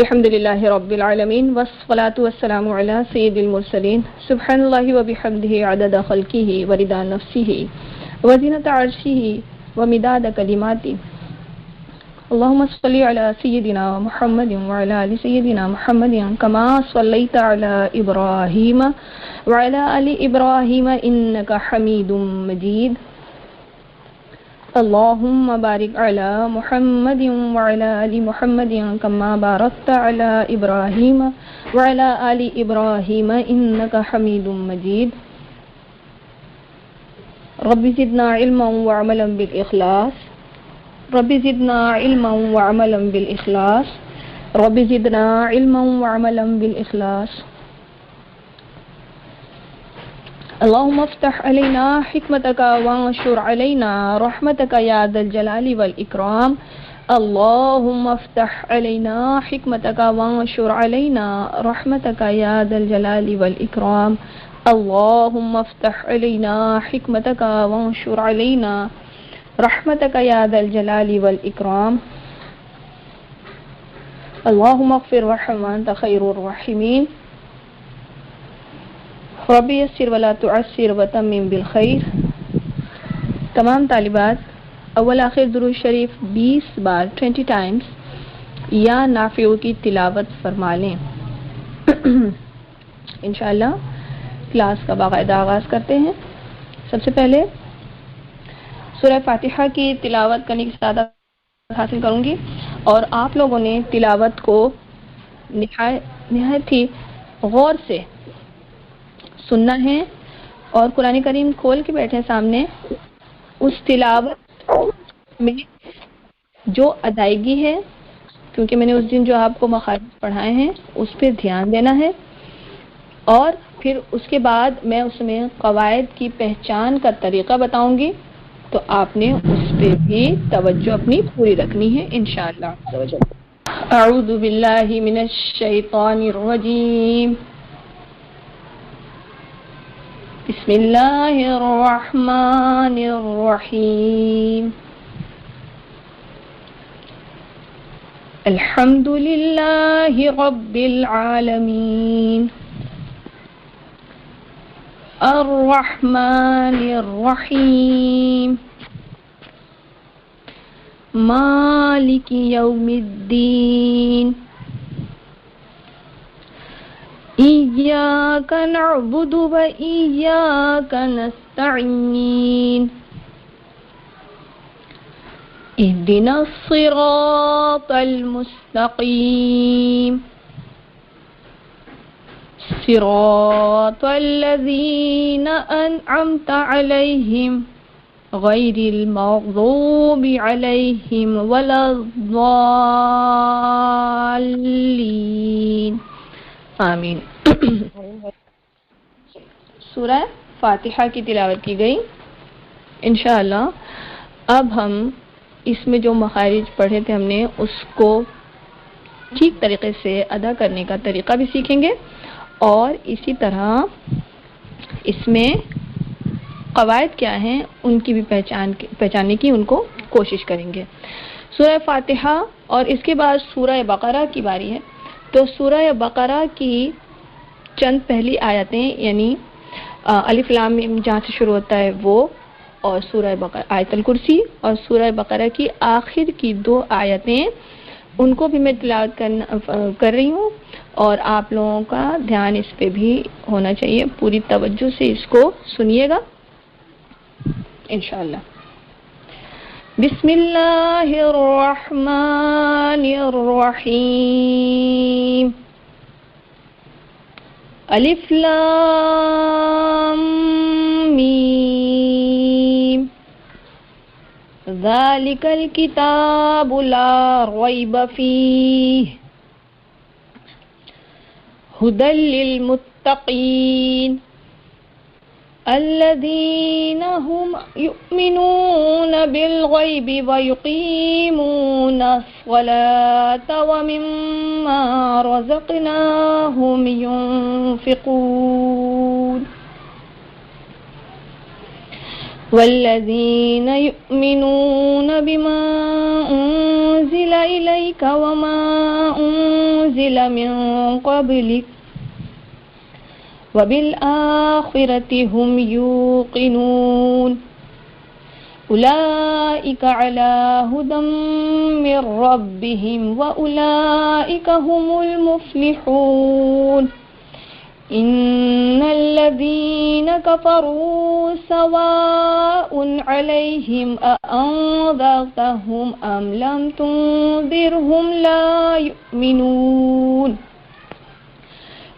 الحمد للہ رب العالمین والصلاة والسلام علی سید المرسلین سبحان اللہ وبحمدہ عدد خلقہ ورضا نفسہ وزنۃ عرشہ ومداد کلماتہ اللهم صل علی سیدنا محمد وعلی آل سیدنا محمد کما صلیت علی ابراہیم وعلی آل ابراہیم انک حمید مجید اللهم بارک علی محمد وعلی آل محمد کما بارکت علی ابراہیم وعلی آل ابراہیم انک حمید مجید رب زدنا علما وعملا بالاخلاص رب زدنا علما وعملا بالاخلاص رب زدنا علما وعملا بالاخلاص اللهم افتح علينا حكمتك وانشر علينا رحمتك يا ذا الجلال والإكرام اللهم افتح علينا حكمتك وانشر علينا رحمتك يا ذا الجلال والإكرام اللهم افتح علينا حكمتك وانشر علينا رحمتك يا ذا الجلال والإكرام اللهم اغفر وارحم وأنت خير الراحمين رب یسر ولا تعسر وتمم بالخیر۔ تمام طالبات اول آخر درود شریف 20 بار 20 ٹائمز یا نافع کی تلاوت فرما لیں۔ انشاءاللہ کلاس کا باقاعدہ آغاز کرتے ہیں۔ سب سے پہلے سورہ فاتحہ کی تلاوت کرنے کی سعادت حاصل کروں گی اور آپ لوگوں نے تلاوت کو نہایت ہی غور سے سننا ہے اور قرآن کریم کھول کے بیٹھے سامنے۔ اس تلاوت میں جو ادائیگی ہے، کیونکہ میں نے اس دن جو آپ کو مخارج پڑھائے ہیں اس پہ دھیان دینا ہے، اور پھر اس کے بعد میں اس میں قواعد کی پہچان کا طریقہ بتاؤں گی، تو آپ نے اس پہ بھی توجہ اپنی پوری رکھنی ہے انشاءاللہ۔ اعوذ باللہ من الشیطان الرجیم، بسم اللہ الرحمن الرحیم، الحمد للہ رب العالمین، الرحمن الرحیم، مالک یوم الدین، ایاک نعبد و ایاک نستعین، اهدنا الصراط المستقیم، صراط الذین انعمت علیہم غیر المغضوب علیہم ولا الضالین، آمین۔ سورہ فاتحہ کی تلاوت کی گئی۔ انشاءاللہ اب ہم اس میں جو مخارج پڑھے تھے ہم نے اس کو ٹھیک طریقے سے ادا کرنے کا طریقہ بھی سیکھیں گے، اور اسی طرح اس میں قواعد کیا ہیں ان کی بھی پہچاننے کی ان کو کوشش کریں گے۔ سورہ فاتحہ اور اس کے بعد سورہ بقرہ کی باری ہے، تو سورہ بقرہ کی چند پہلی آیتیں یعنی الف لام میم جہاں سے شروع ہوتا ہے وہ، اور سورہ بقرہ آیت الکرسی، اور سورہ بقرہ کی آخر کی 2 آیتیں ان کو بھی میں تلاوت کر رہی ہوں، اور آپ لوگوں کا دھیان اس پہ بھی ہونا چاہیے، پوری توجہ سے اس کو سنیے گا انشاءاللہ۔ بسم اللہ الرحمن الرحیم، الف لام میم، ذالک الکتاب لا ریب فیہ ھدی للمتقین الذین هم یؤمنون بالغیب ویقیمون الصلاة ومما رزقناهم ينفقون والذین یؤمنون بما انزل الیک وما انزل أنزل من قبلك وبالآخرة هم يوقنون أولئك على هدى من ربهم وأولئك هم المفلحون إن الذين كفروا سواء عليهم أأنذرتهم أم لم تنذرهم لا يؤمنون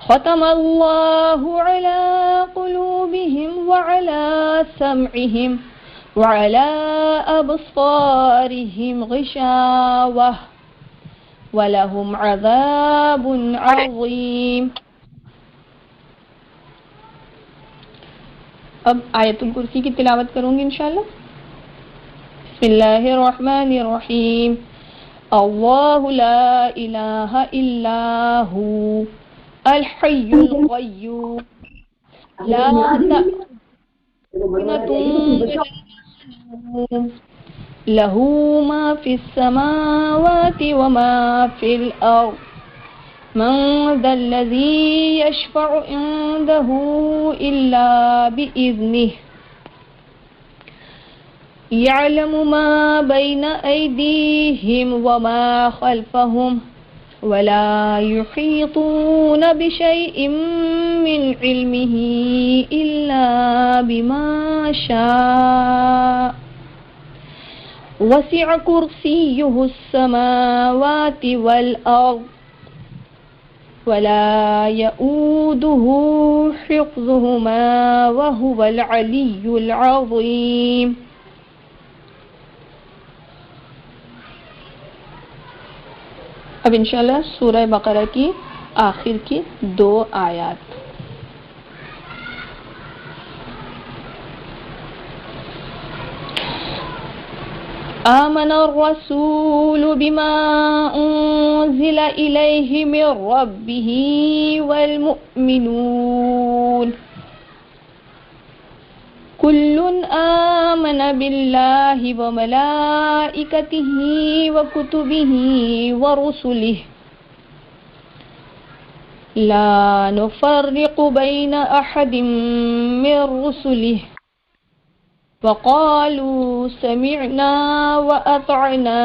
ختم الله على قلوبهم وعلى سمعهم وعلى أبصارهم غشاوة وَلَهُمْ عَذَابٌ عَظِيمٌ۔ اب آیت الکرسی کی تلاوت کروں گی انشاءاللہ۔ بسم اللہ الرحمن الرحیم۔ اللہ لا الہ الا ہو الحی القیوم لا تأخذہ لہ ما فی السماوات وما فی الارض من ذا الذی یشفع عنده الا بإذنہ يعلم ما بين أيديهم وما خلفهم ولا يحيطون بشيء من علمه إلا بما شاء وسع كرسيه السماوات والأرض ولا يؤوده حفظهما وهو العلي العظيم۔ اب انشاءاللہ سورہ بقرہ کی آخر کی 2 آیات۔ آمن الرسول بما انزل الیہ من ربہ والمؤمنون كل آمن بالله وملائكته وكتبه ورسله لا نفرق بين أحد من رسله وقالوا سمعنا وأطعنا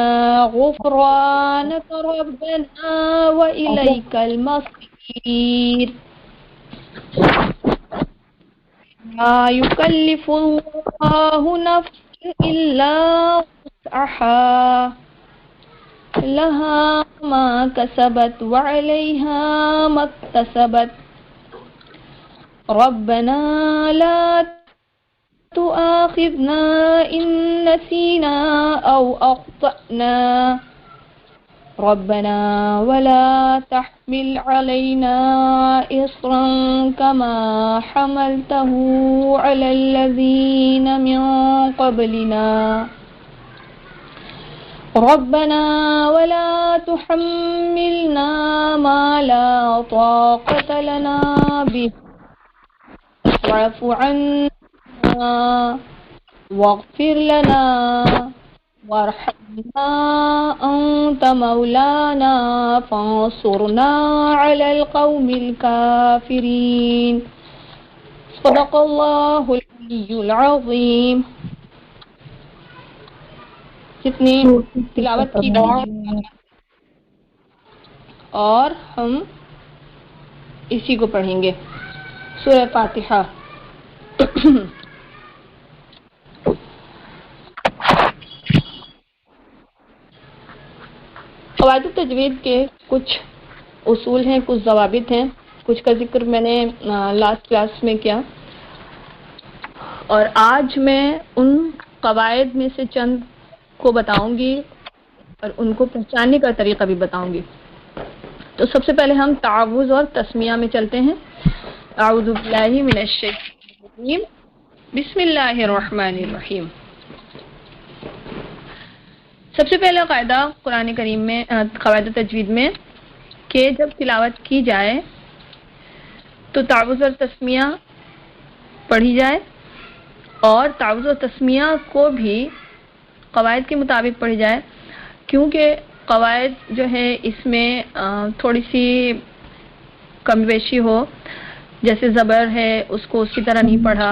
غفرانك ربنا وإليك المصير۔ لا يكلف الله نفسا إلا وسعها لها ما كسبت وعليها ما اكتسبت ربنا لا تؤاخذنا إن نسينا أو أخطأنا ربنا ولا تحمل علينا إصرا كما حملته على الذين من قبلنا ربنا ولا تحملنا ما لا طاقة لنا به واعف عنا واغفر لنا وارحمنا أنت مولانا فانصرنا على القوم الكافرين۔ صدق اللہ العلی العظیم۔ جتنی تلاوت کی اور ہم اسی کو پڑھیں گے، سورہ فاتحہ۔ قواعد تجوید کے کچھ اصول ہیں، کچھ ضوابط ہیں، کچھ کا ذکر میں نے لاسٹ کلاس میں کیا، اور آج میں ان قواعد میں سے چند کو بتاؤں گی اور ان کو پہچاننے کا طریقہ بھی بتاؤں گی۔ تو سب سے پہلے ہم تعوذ اور تسمیہ میں چلتے ہیں۔ اعوذ باللہ من الشیطان الرجیم، بسم اللہ الرحمن الرحیم۔ سب سے پہلا قاعدہ قرآن کریم میں قواعد تجوید میں کہ جب تلاوت کی جائے تو تعوذ اور تسمیہ پڑھی جائے، اور تعوذ اور تسمیہ کو بھی قواعد کے مطابق پڑھی جائے، کیونکہ قواعد جو ہے اس میں تھوڑی سی کم بیشی ہو، جیسے زبر ہے اس کو اس کی طرح نہیں پڑھا،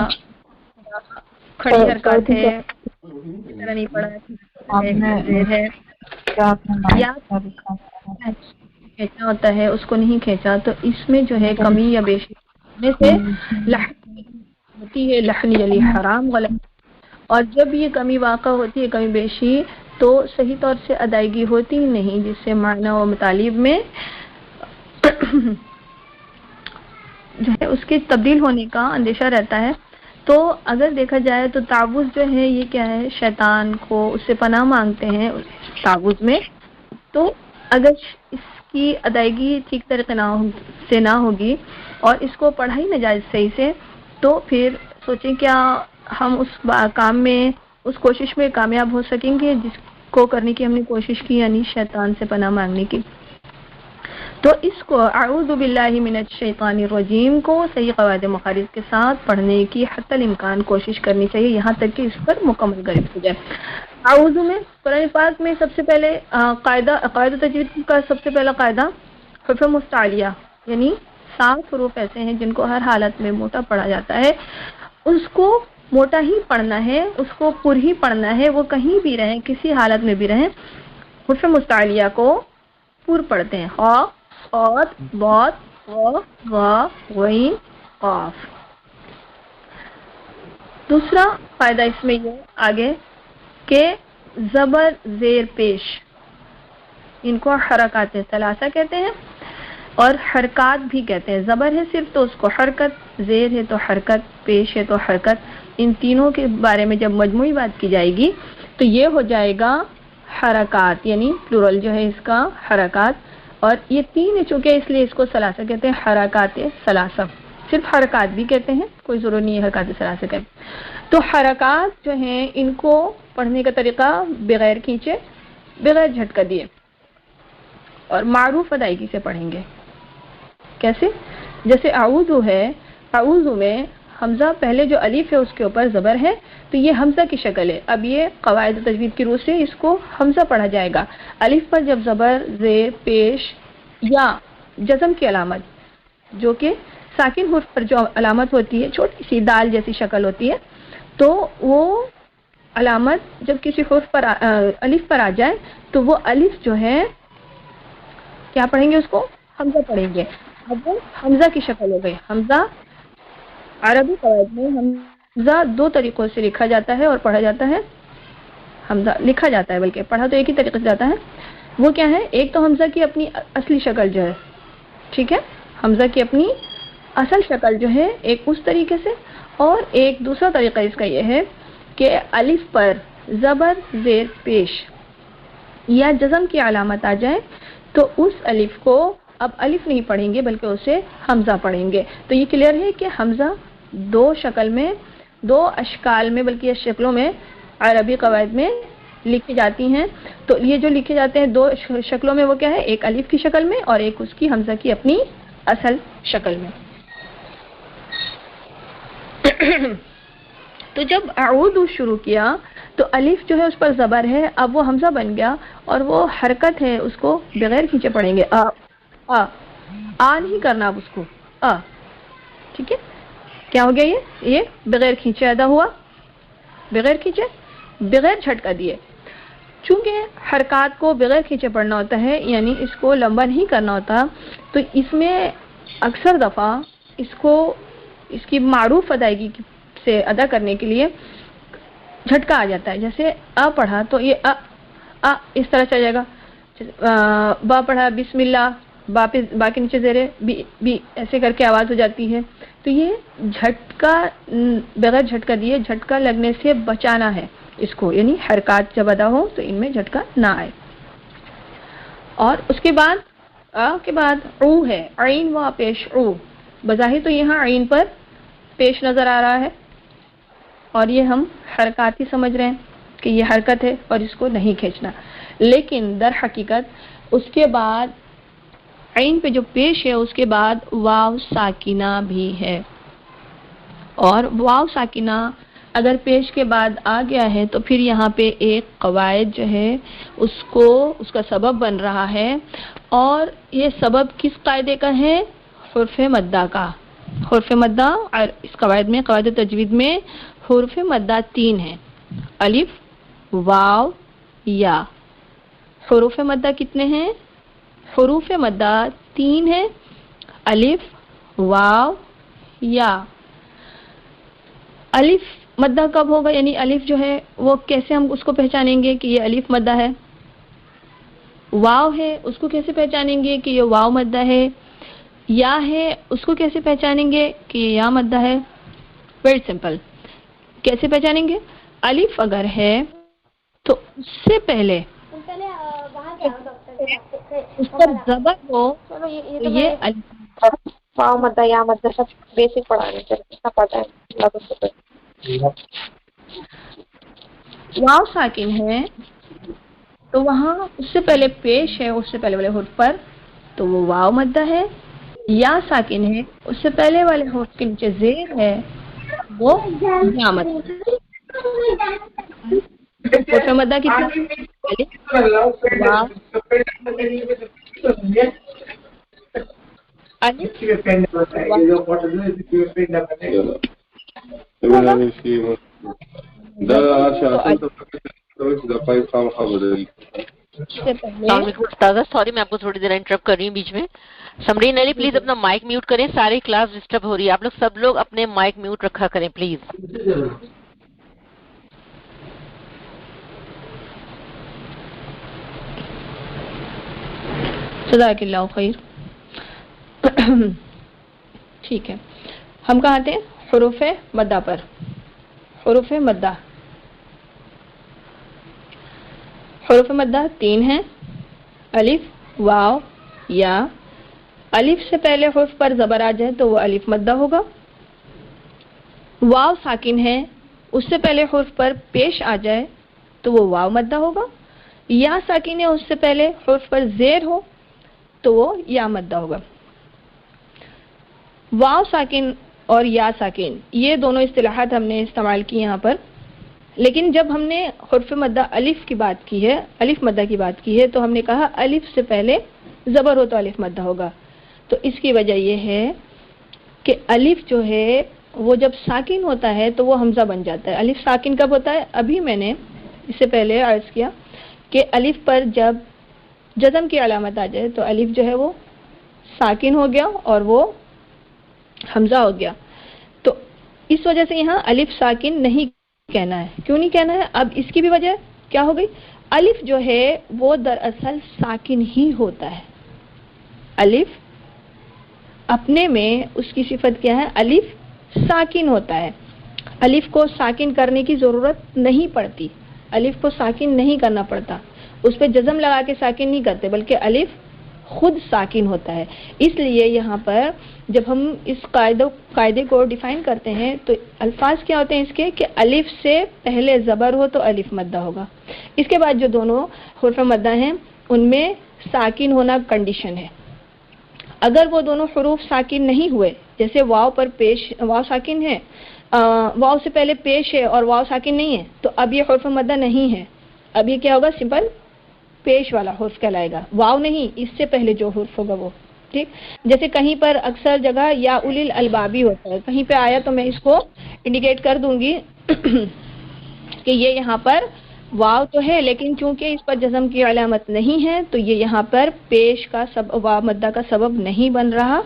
کھڑی حرکات ہے اس کی طرح نہیں پڑھا ہے، یا کھینچا ہوتا ہے اس کو نہیں کھینچا، تو اس میں جو ہے کمی یا بیشی ہونے سے لحن ہوتی ہے، لحن یعنی حرام غلط. اور جب یہ کمی واقع ہوتی ہے، کمی بیشی، تو صحیح طور سے ادائیگی ہوتی ہی نہیں، جس سے معنی و مطالب میں جو ہے اس کے تبدیل ہونے کا اندیشہ رہتا ہے. تو اگر دیکھا جائے تو تعوذ جو ہے یہ کیا ہے، شیطان کو اس سے پناہ مانگتے ہیں تعوذ میں. تو اگر اس کی ادائیگی ٹھیک طریقے سے نہ ہوگی اور اس کو پڑھا ہی نہ جائے صحیح سے، تو پھر سوچیں کیا ہم اس کام میں، اس کوشش میں کامیاب ہو سکیں گے جس کو کرنے کی ہم نے کوشش کی، یعنی شیطان سے پناہ مانگنے کی. تو اس کو اعوذ باللہ من الشیطان الرجیم کو صحیح قواعد مخارج کے ساتھ پڑھنے کی حتی الامکان کوشش کرنی چاہیے، یہاں تک کہ اس پر مکمل غالب ہو جائے. اعوذ میں قرآن پاک میں سب سے پہلے قاعدہ تجوید کا سب سے پہلا قاعدہ حروف مستعلیہ، یعنی 7 حروف ایسے ہیں جن کو ہر حالت میں موٹا پڑھا جاتا ہے، اس کو موٹا ہی پڑھنا ہے، اس کو پر ہی پڑھنا ہے، وہ کہیں بھی رہیں، کسی حالت میں بھی رہیں. حروف مستعلیہ کو پر پڑھتے ہیں، ہا، صاد، ضاد، ظا، ظا، غین، قاف. دوسرا فائدہ اس میں یہ آگے کہ زبر زیر پیش، ان کو حرکات ثلاثہ کہتے ہیں اور حرکات بھی کہتے ہیں. زبر ہے صرف تو اس کو حرکت، زیر ہے تو حرکت، پیش ہے تو حرکت. ان تینوں کے بارے میں جب مجموعی بات کی جائے گی تو یہ ہو جائے گا حرکات، یعنی پلورل جو ہے اس کا حرکات. اور یہ تین ہے چونکہ اس لیے اس کو ثلاثہ کہتے ہیں، حرکات ثلاثہ. صرف حرکات بھی کہتے ہیں، کوئی ضرورت نہیں ہے حرکات ثلاثہ کہتے. تو حرکات جو ہیں ان کو پڑھنے کا طریقہ بغیر کھینچے، بغیر جھٹکا دیے اور معروف ادائیگی سے پڑھیں گے. کیسے؟ جیسے اعوذ ہے، اعوذ میں حمزہ پہلے جو الف ہے اس کے اوپر زبر ہے، تو یہ حمزہ کی شکل ہے. اب یہ قواعد تجوید کی روح سے اس کو حمزہ پڑھا جائے گا. الف پر جب زبر، زیر، پیش یا جزم کی علامت، جو کہ ساکن حرف پر جو علامت ہوتی ہے، چھوٹی سی دال جیسی شکل ہوتی ہے، تو وہ علامت جب کسی حرف پر الف پر آ جائے تو وہ الف جو ہے کیا پڑھیں گے، اس کو حمزہ پڑھیں گے. اب وہ حمزہ کی شکل ہو گئی. حمزہ عربی قواعد میں حمزہ 2 طریقوں سے لکھا جاتا ہے اور پڑھا جاتا ہے. حمزہ لکھا جاتا ہے، بلکہ پڑھا تو ایک ہی طریقے سے جاتا ہے. وہ کیا ہے؟ ایک تو حمزہ کی اپنی اصلی شکل جو ہے، ٹھیک ہے، حمزہ کی اپنی اصل شکل جو ہے ایک اس طریقے سے، اور ایک دوسرا طریقہ اس کا یہ ہے کہ الف پر زبر، زیر، پیش یا جزم کی علامت آ جائے تو اس الف کو اب الف نہیں پڑھیں گے بلکہ اسے حمزہ پڑھیں گے. تو یہ کلیئر ہے کہ حمزہ 2 شکل میں، 2 اشکال میں، بلکہ یہ شکلوں میں عربی قواعد میں لکھی جاتی ہیں. تو یہ جو لکھے جاتے ہیں 2 شکلوں میں، وہ کیا ہے؟ ایک الف کی شکل میں اور ایک اس کی حمزہ کی اپنی اصل شکل میں. تو جب اعوذ شروع کیا تو الف جو ہے اس پر زبر ہے، اب وہ حمزہ بن گیا اور وہ حرکت ہے، اس کو بغیر کھینچے پڑھیں گے. آ نہیں کرنا اب اس کو، ٹھیک ہے. کیا ہو گیا؟ یہ بغیر کھینچے ادا ہوا، بغیر کھینچے، بغیر جھٹکا دیے. چونکہ حرکات کو بغیر کھینچے پڑھنا ہوتا ہے، یعنی اس کو لمبا نہیں کرنا ہوتا، تو اس میں اکثر دفعہ اس کی معروف ادائیگی سے ادا کرنے کے لیے جھٹکا آ جاتا ہے. جیسے پڑھا تو یہ اس طرح چل جائے گا. با پڑھا بسم اللہ، با کے نیچے زیر بھی ایسے کر کے آواز ہو جاتی ہے. تو یہ جھٹکا بغیر جھٹکا دیے، جھٹکا لگنے سے بچانا ہے اس کو، یعنی حرکات جب ادا ہو تو ان میں جھٹکا نہ آئے. اور اس کے بعد او ہے، عین و پیش او. بظاہر تو یہاں عین پر پیش نظر آ رہا ہے اور یہ ہم حرکات ہی سمجھ رہے ہیں کہ یہ حرکت ہے اور اس کو نہیں کھینچنا، لیکن در حقیقت اس کے بعد عین پہ جو پیش ہے اس کے بعد واو ساکنہ بھی ہے. اور واو ساکنہ اگر پیش کے بعد آ گیا ہے تو پھر یہاں پہ ایک قواعد جو ہے اس کا سبب بن رہا ہے، اور یہ سبب کس قاعدے کا ہے؟ حرف مدہ کا۔ حرف مدہ اس قواعد میں، قواعد تجوید میں حرف مدہ 3 ہیں، الف، واو، یا۔ حروف مدہ کتنے ہیں؟ حروف مدہ 3 ہیں، الف، واو، یا۔ الف مدہ کب ہوگا؟ یعنی الف جو ہے وہ کیسے ہم اس کو پہچانیں گے کہ یہ الف مدہ ہے؟ واو ہے، اس کو کیسے پہچانیں گے کہ یہ واو مدہ ہے؟ یا ہے، اس کو کیسے پہچانیں گے کہ یہ یا مدہ ہے؟ ویری سمپل، کیسے پہچانیں گے؟ الف اگر ہے تو اس سے پہلے اس پر زبر ہو تو یہ الف۔ واو مدہ یا مدہ سب بیسک پڑھانے چاہیے، پتہ ہے۔ واو ساکن ہے تو وہاں اس سے پہلے پیش ہے، اس سے پہلے والے حرف پر، تو وہ واو مدہ ہے۔ یا ساکن ہے، اس سے پہلے والے حرف کے نیچے زیر ہے، وہ یا مدہ۔ حرف مدہ کتنے؟ استاذہ سوری میں آپ کو تھوڑی دیر انٹرپٹ کر رہی ہوں بیچ میں۔ سمرین علی پلیز اپنا مائک میوٹ کریں، ساری کلاس ڈسٹرب ہو رہی ہے، آپ لوگ سب لوگ اپنے مائک میوٹ رکھا کریں پلیز۔ جزاک اللہ خیر۔ ٹھیک ہے، ہم کہاں تھے؟ حروف مدہ پر۔ حروف مدہ، حروف مدہ 3 ہیں، الف، واو، یا۔ الف سے پہلے حرف پر زبر آ جائے تو وہ الف مدہ ہوگا۔ واو ساکن ہے، اس سے پہلے حرف پر پیش آ جائے تو وہ واو مدہ ہوگا۔ یا ساکن ہے، اس سے پہلے حرف پر زیر ہو تو وہ یا مدہ ہوگا۔ واو ساکن اور یا ساکن یہ دونوں اصطلاحات ہم نے استعمال کی یہاں پر، لیکن جب ہم نے حرف مدہ الف کی بات کی ہے، الف مدہ کی بات کی ہے، تو ہم نے کہا الف سے پہلے زبر ہو تو الف مدہ ہوگا۔ تو اس کی وجہ یہ ہے کہ الف جو ہے وہ جب ساکن ہوتا ہے تو وہ حمزہ بن جاتا ہے۔ الف ساکن کب ہوتا ہے؟ ابھی میں نے اس سے پہلے عرض کیا کہ الف پر جب جزم کی علامت آ جائے تو الف جو ہے وہ ساکن ہو گیا اور وہ حمزہ ہو گیا۔ تو اس وجہ سے یہاں الف ساکن نہیں کہنا ہے۔ کیوں نہیں کہنا ہے؟ اب اس کی بھی وجہ کیا ہو گئی؟ الف جو ہے وہ دراصل ساکن ہی ہوتا ہے۔ الف اپنے میں اس کی صفت کیا ہے؟ الف ساکن ہوتا ہے۔ الف کو ساکن کرنے کی ضرورت نہیں پڑتی، الف کو ساکن نہیں کرنا پڑتا، اس پہ جزم لگا کے ساکن نہیں کرتے، بلکہ الف خود ساکن ہوتا ہے۔ اس لیے یہاں پر جب ہم اس قاعدے کو ڈیفائن کرتے ہیں تو الفاظ کیا ہوتے ہیں اس کے کہ الف سے پہلے زبر ہو تو الف مدہ ہوگا۔ اس کے بعد جو دونوں حرف مدہ ہیں ان میں ساکن ہونا کنڈیشن ہے۔ اگر وہ دونوں حروف ساکن نہیں ہوئے، جیسے واو پر پیش، واو ساکن ہے، واو سے پہلے پیش ہے اور واو ساکن نہیں ہے، تو اب یہ حرف مدہ نہیں ہے، اب یہ کیا ہوگا؟ سمپل پیش والا حرف کہلائے گا، واو نہیں، اس سے پہلے جو حرف ہوگا وہ۔ ٹھیک، جیسے کہیں پر اکثر جگہ یا اولی الالبابی ہوتا ہے، کہیں پہ آیا تو میں اس کو انڈیکیٹ کر دوں گی کہ یہ یہاں پر واو تو ہے لیکن چونکہ اس پر جزم کی علامت نہیں ہے تو یہ یہاں پر پیش کا واو مدہ کا سبب نہیں بن رہا،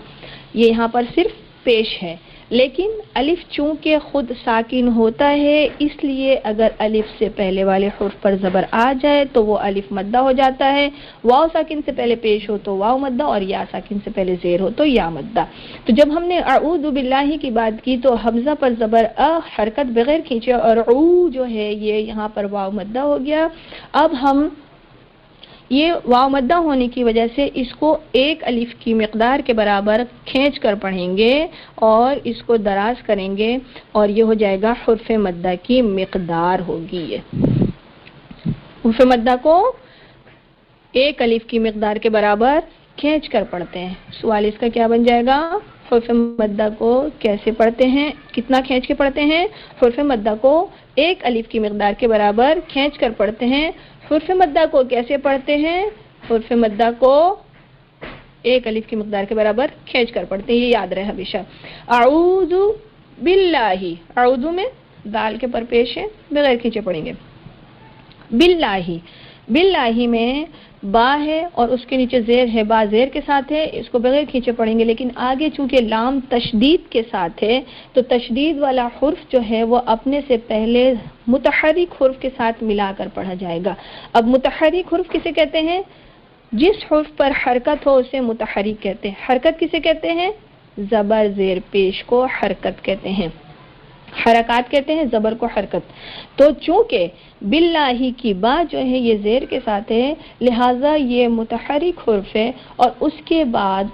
یہ یہاں پر صرف پیش ہے۔ لیکن الف چونکہ خود ساکن ہوتا ہے، اس لیے اگر الف سے پہلے والے حرف پر زبر آ جائے تو وہ الف مدہ ہو جاتا ہے۔ واو ساکن سے پہلے پیش ہو تو واو مدہ، اور یا ساکن سے پہلے زیر ہو تو یا مدہ۔ تو جب ہم نے اعوذ باللہ کی بات کی تو حمزہ پر زبر حرکت بغیر کھینچے اور او جو ہے یہ یہاں پر واو مدہ ہو گیا۔ اب ہم یہ واو مدہ ہونے کی وجہ سے اس کو ایک الف کی مقدار کے برابر کھینچ کر پڑھیں گے اور اس کو دراز کریں گے اور یہ ہو جائے گا حرف مدہ کی مقدار ہوگی۔ یہ حرف مدہ کو ایک الف کی مقدار کے برابر کھینچ کر پڑھتے ہیں۔ سوال اس کا کیا بن جائے گا؟ حرف مدہ کو کیسے پڑھتے ہیں, کتنا کھینچ کے پڑھتے ہیں؟ حرف مدہ کو ایک الف کی مقدار کے برابر کھینچ کر پڑھتے ہیں. حرف مدہ کو کیسے پڑھتے ہیں؟ حرف مدہ کو ایک الف کی مقدار کے برابر کھینچ کر پڑھتے ہیں, یہ یاد رہے ہمیشہ. اعوذ باللہ, اعوذ میں دال کے پر پیش ہے, بغیر کھینچے پڑھیں گے. باللہ, باللہ میں با ہے اور اس کے نیچے زیر ہے, با زیر کے ساتھ ہے, اس کو بغیر کھینچے پڑھیں گے. لیکن آگے چونکہ لام تشدید کے ساتھ ہے تو تشدید والا حرف جو ہے وہ اپنے سے پہلے متحرک حرف کے ساتھ ملا کر پڑھا جائے گا. اب متحرک حرف کسے کہتے ہیں؟ جس حرف پر حرکت ہو اسے متحرک کہتے ہیں. حرکت کسے کہتے ہیں؟ زبر زیر پیش کو حرکت کہتے ہیں, حرکات کہتے ہیں, زبر کو حرکت. تو چونکہ باللہ کی با جو ہے یہ زیر کے ساتھ ہے, لہٰذا یہ متحرک حرف ہے, اور اس کے بعد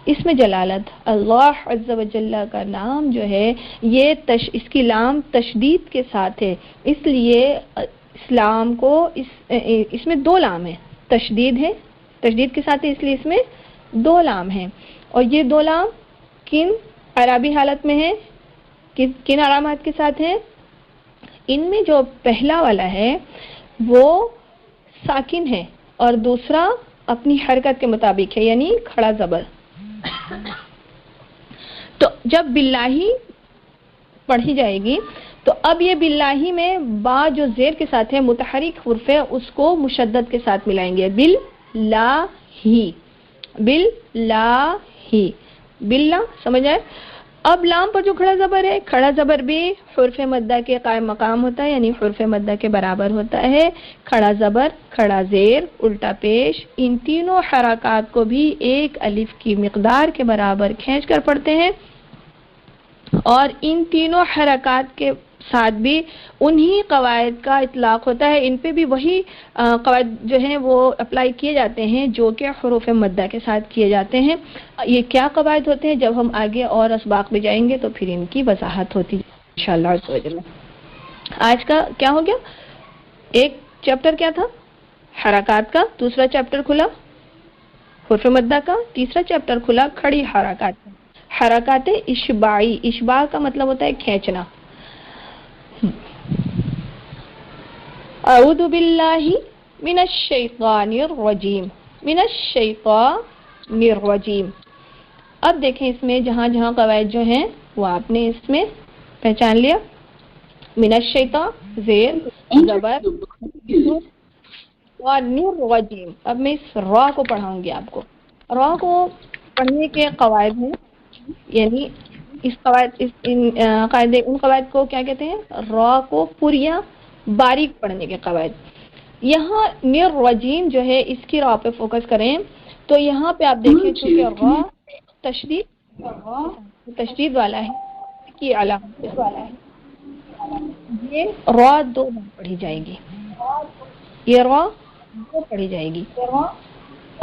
اسم جلالت اللہ عز و جل کا نام جو ہے یہ اس کی لام تشدید کے ساتھ ہے, اس لیے اسلام کو اس میں دو لام ہیں, تشدید ہے, تشدید کے ساتھ ہے, اس لیے اس میں دو لام ہیں. اور یہ دو لام کن عربی حالت میں ہے, کن علامات کے ساتھ ہیں؟ ان میں جو پہلا والا ہے وہ ساکن ہے اور دوسرا اپنی حرکت کے مطابق ہے, یعنی کھڑا زبر. تو جب باللہ پڑھی جائے گی تو اب یہ باللہ میں با جو زیر کے ساتھ ہے متحرک حرف ہے, اس کو مشدد کے ساتھ ملائیں گے. باللہ, باللہ, باللہ, سمجھ آئے؟ اب لام پر جو کھڑا زبر ہے, کھڑا زبر بھی حرف مدہ کے قائم مقام ہوتا ہے, یعنی حرف مدہ کے برابر ہوتا ہے. کھڑا زبر, کھڑا زیر, الٹا پیش, ان تینوں حرکات کو بھی ایک الف کی مقدار کے برابر کھینچ کر پڑھتے ہیں. اور ان تینوں حرکات کے ساتھ بھی انہی قواعد کا اطلاق ہوتا ہے, ان پہ بھی وہی قواعد جو ہیں وہ اپلائی کیے جاتے ہیں جو کہ حروف مدہ کے ساتھ کیے جاتے ہیں. یہ کیا قواعد ہوتے ہیں جب ہم آگے اور اسباق میں جائیں گے تو پھر ان کی وضاحت ہوتی ہے انشاءاللہ عز و جل. آج کا کیا ہو گیا؟ ایک چیپٹر کیا تھا؟ حرکات کا. دوسرا چیپٹر کھلا حروف مدہ کا. تیسرا چیپٹر کھلا کھڑی حرکات کا. حرکات اشباعی, اشباع کا مطلب ہوتا ہے کھینچنا. اعوذ باللہ من الشیطان الرجیم, من الشیطان الرجیم. اب دیکھیں اس میں جہاں جہاں قواعد جو ہیں وہ آپ نے اس میں پہچان لیا. من الشیطان زیر زبر الرجیم. اب میں اس را کو پڑھاؤں گی آپ کو. را کو پڑھنے کے قواعد ہیں, یعنی اس قواعد ان قواعد کو کیا کہتے ہیں؟ را کو پوریا باریک پڑھنے کے قواعد. یہاں نیر رجیم جو ہے اس کی را پہ فوکس کریں تو یہاں پہ آپ دیکھیں چونکہ را تشدید والا ہے کی علامت والا ہے, یہ را دو بار پڑھی جائے گی, یہ را دو پڑھی جائے گی.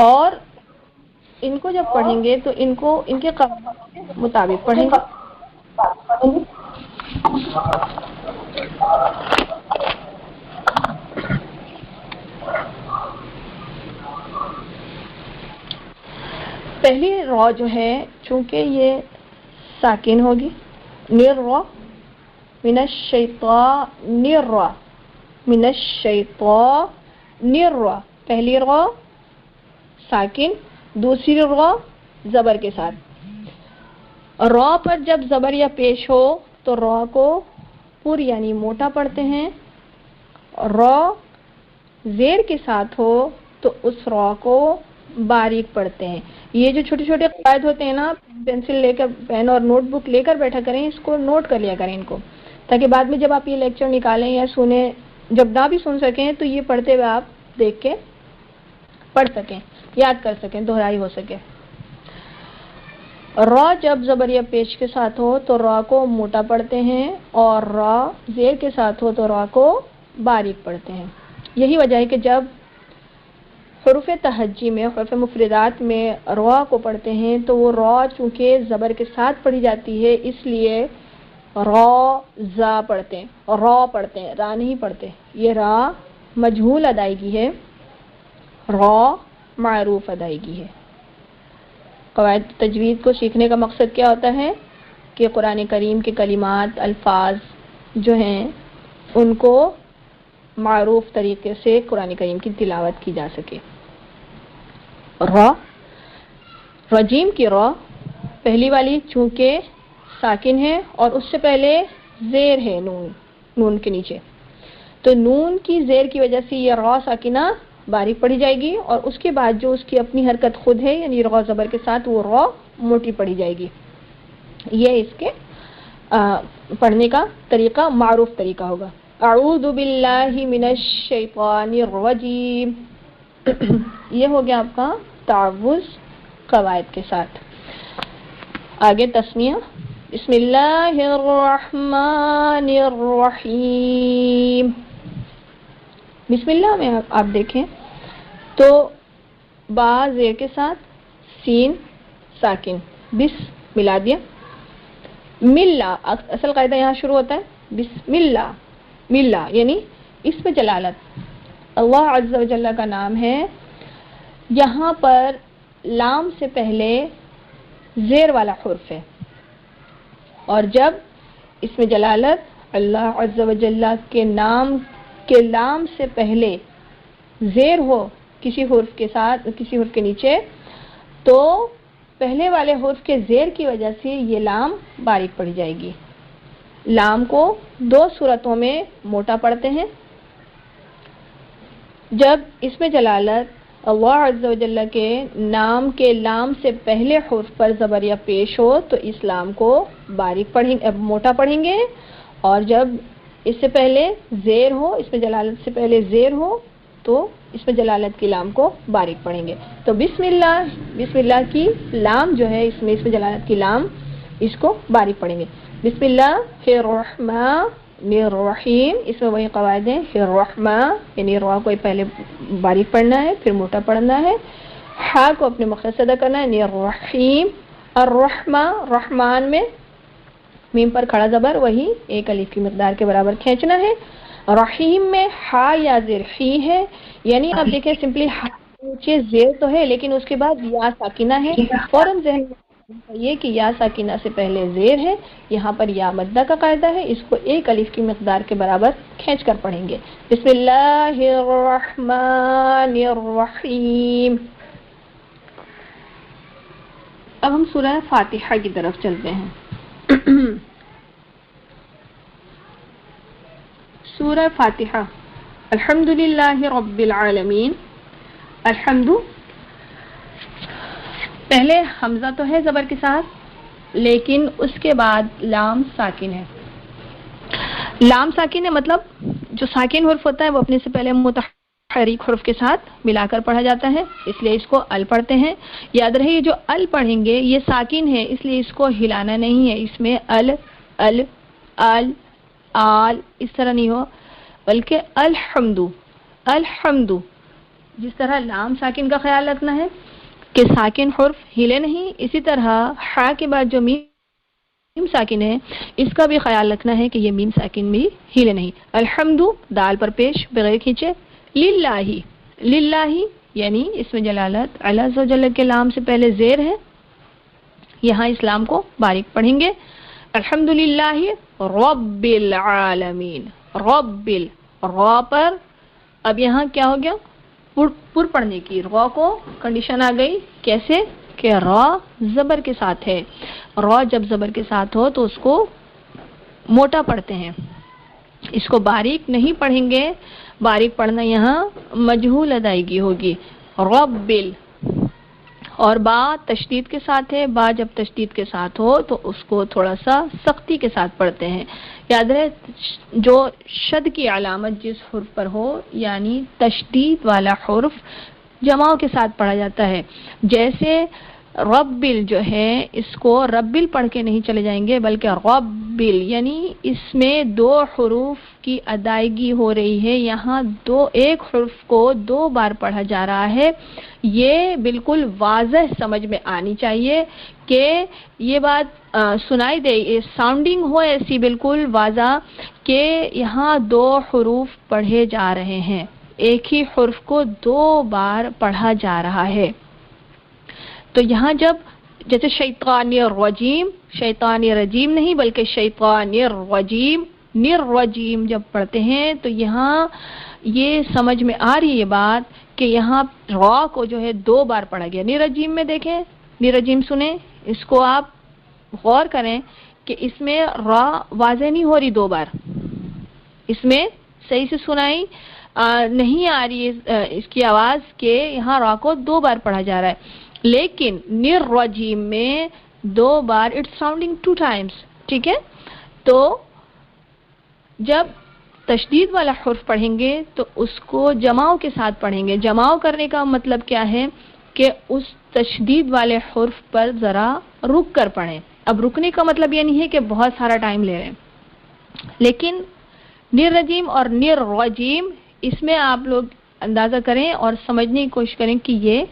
اور ان کو جب پڑھیں گے تو ان کو ان کے قواعد کے مطابق پڑھیں گے. پہلی را جو ہے چونکہ یہ ساکن ہوگی, نیر را من الشیطان را, من الشیطان را, پہلی را ساکن, دوسری را زبر کے ساتھ. را پر جب زبر یا پیش ہو تو را کو پوری یعنی موٹا پڑھتے ہیں. را زیر کے ساتھ ہو تو اس را کو باریک پڑھتے ہیں. یہ جو چھوٹے چھوٹے قواعد ہوتے ہیں نا, پینسل لے کر, پین اور نوٹ بک لے کر بیٹھا کریں, اس کو نوٹ کر لیا کریں ان کو, تاکہ بعد میں جب آپ یہ لیکچر نکالیں یا سنیں, جب نہ بھی سن سکیں تو یہ پڑھتے ہوئے آپ دیکھ کے پڑھ سکیں, یاد کر سکیں, دہرائی ہو سکے. را جب زبر یا پیش کے ساتھ ہو تو را کو موٹا پڑھتے ہیں, اور را زیر کے ساتھ ہو تو را کو باریک پڑھتے ہیں. یہی وجہ ہے کہ جب حروف تہجی میں, حروف مفردات میں را کو پڑھتے ہیں تو وہ را چونکہ زبر کے ساتھ پڑھی جاتی ہے اس لیے را زا پڑھتے ہیں, را پڑھتے ہیں, را نہیں پڑھتے. یہ را مجہول ادائیگی ہے, را معروف ادائیگی ہے. قواعد تجوید کو سیکھنے کا مقصد کیا ہوتا ہے کہ قرآن کریم کے کلمات، الفاظ جو ہیں ان کو معروف طریقے سے قرآن کریم کی تلاوت کی جا سکے۔ را، رجیم کی را پہلی والی چونکہ ساکن ہے اور اس سے پہلے زیر ہے نون کے نیچے، تو نون کی زیر کی وجہ سے یہ را ساکنہ باریک پڑھی جائے گی، اور اس کے بعد جو اس کی اپنی حرکت خود ہے یعنی را زبر کے ساتھ وہ را موٹی پڑھی جائے گی۔ یہ اس کے پڑھنے کا طریقہ معروف طریقہ ہوگا۔ اعوذ باللہ من الشیطان الرجیم، یہ ہو گیا آپ کا تعوذ قواعد کے ساتھ۔ آگے تسمیہ، بسم اللہ الرحمن الرحیم۔ بسم اللہ میں آپ دیکھیں تو با زیر کے ساتھ سین ساکن، بس ملا دیا، ملا اصل قاعدہ یہاں شروع ہوتا ہے بسم اللہ، ملا یعنی اسم جلالت، اللہ عز و جل کا نام ہے، یہاں پر لام سے پہلے زیر والا حرف ہے، اور جب اسم جلالت اللہ عز و جل کے نام کے لام سے پہلے زیر ہو کسی حرف کے ساتھ، کسی حرف کے نیچے، تو پہلے والے حرف کے زیر کی وجہ سے یہ لام باریک پڑھی جائے گی۔ لام کو دو صورتوں میں موٹا پڑھتے ہیں، جب اسم جلالت اللہ عز و جل کے نام کے لام سے پہلے حرف پر زبر یا پیش ہو تو اس لام کو موٹا پڑھیں گے، اور جب اس سے پہلے زیر ہو، اسم جلالت سے پہلے زیر ہو تو اسم جلالت کی لام کو باریک پڑھیں گے۔ تو بسم اللہ کی لام جو ہے، اس میں اسم جلالت کی لام، اس کو باریک پڑھیں گے۔ بسم اللہ الرحمن الرحیم، اس میں وہی قواعد ہیں، الرحمن یعنی را کو پہلے باریک پڑھنا ہے پھر موٹا پڑھنا ہے، ہا کو اپنے مخرج سے ادا کرنا ہے، یعنی الرحیم، الرحمن، رحمان میں میم پر کھڑا زبر وہی ایک الف کی مقدار کے برابر کھینچنا ہے، رحیم میں ہا یا زیر ہی ہے، یعنی اب دیکھیں سمپلی ہا نیچے زیر تو ہے لیکن اس کے بعد یا ساکنہ ہے، فوراً ذہن میں یہ کہ یا ساکنہ سے پہلے زیر ہے، یہاں پر یا مدہ کا قاعدہ ہے، اس کو ایک الف کی مقدار کے برابر کھینچ کر پڑھیں گے۔ بسم اللہ الرحمن الرحیم۔ اب ہم سورہ فاتحہ کی طرف چلتے ہیں۔ سورہ فاتحہ، الحمدللہ رب العالمین۔ الحمد پہلے حمزہ تو ہے زبر کے ساتھ، لیکن اس کے بعد لام ساکن ہے۔ لام ساکن ہے مطلب جو ساکن حرف ہوتا ہے وہ اپنے سے پہلے متحرک حرف کے ساتھ ملا کر پڑھا جاتا ہے، اس لیے اس کو ال پڑھتے ہیں۔ یاد رہے یہ جو ال پڑھیں گے یہ ساکن ہے، اس لیے اس کو ہلانا نہیں ہے، اس میں ال ال ال آل اس طرح نہیں ہو، بلکہ الحمد الحمد، جس طرح لام ساکن کا خیال رکھنا ہے کہ ساکن حرف ہلے نہیں، اسی طرح ہا کے بعد جو میم ساکن ہے اس کا بھی خیال رکھنا ہے کہ یہ میم ساکن بھی ہلے نہیں۔ الحمد دال پر پیش بغیر کھینچے، للہ للہ یعنی اسم جلالت اللہ عز و جل کے لام سے پہلے زیر ہے، یہاں اس لام کو باریک پڑھیں گے۔ الحمدللہ رب العالمین، رب را پر اب یہاں کیا ہو گیا، پر پڑھنے کی، را کو کنڈیشن آ گئی، کیسے کہ را زبر کے ساتھ ہے، را جب زبر کے ساتھ ہو تو اس کو موٹا پڑھتے ہیں، اس کو باریک نہیں پڑھیں گے، باریک پڑھنا یہاں مجہول ادائیگی ہوگی۔ رب اور با تشدید کے ساتھ ہے، با جب تشدید کے ساتھ ہو تو اس کو تھوڑا سا سختی کے ساتھ پڑھتے ہیں۔ یاد رہے جو شد کی علامت جس حرف پر ہو یعنی تشدید والا حرف جماؤں کے ساتھ پڑھا جاتا ہے، جیسے ربل جو ہے اس کو ربل پڑھ کے نہیں چلے جائیں گے بلکہ ربل، یعنی اس میں دو حروف کی ادائیگی ہو رہی ہے، یہاں ایک حرف کو دو بار پڑھا جا رہا ہے، یہ بالکل واضح سمجھ میں آنی چاہیے کہ یہ بات سنائی دے، ساؤنڈنگ ہو ایسی بالکل واضح کہ یہاں دو حروف پڑھے جا رہے ہیں، ایک ہی حرف کو دو بار پڑھا جا رہا ہے۔ تو یہاں جب جیسے شیطانی الرجیم، شیطانی رجیم نہیں بلکہ شیطانی الرجیم، نرجیم جب پڑھتے ہیں تو یہاں یہ سمجھ میں آ رہی ہے یہ بات کہ یہاں را کو جو ہے 2 بار پڑھا گیا. نرجیم میں دیکھیں، نرجیم سنیں، اس کو آپ غور کریں کہ اس میں را واضح نہیں ہو رہی 2 بار، اس میں صحیح سے سنائی نہیں آ رہی ہے اس کی آواز کہ یہاں را کو 2 بار پڑھا جا رہا ہے. لیکن نرجیم میں 2 بار، اٹس ساؤنڈنگ 2 ٹائمز. ٹھیک ہے، تو جب تشدید والا حرف پڑھیں گے تو اس کو جماؤ کے ساتھ پڑھیں گے. جماؤ کرنے کا مطلب کیا ہے کہ اس تشدید والے حرف پر ذرا رک کر پڑھیں. اب رکنے کا مطلب یہ نہیں ہے کہ بہت سارا ٹائم لے رہے ہیں، لیکن نرجیم اور نرجیم اس میں آپ لوگ اندازہ کریں اور سمجھنے کی کوشش کریں کہ یہ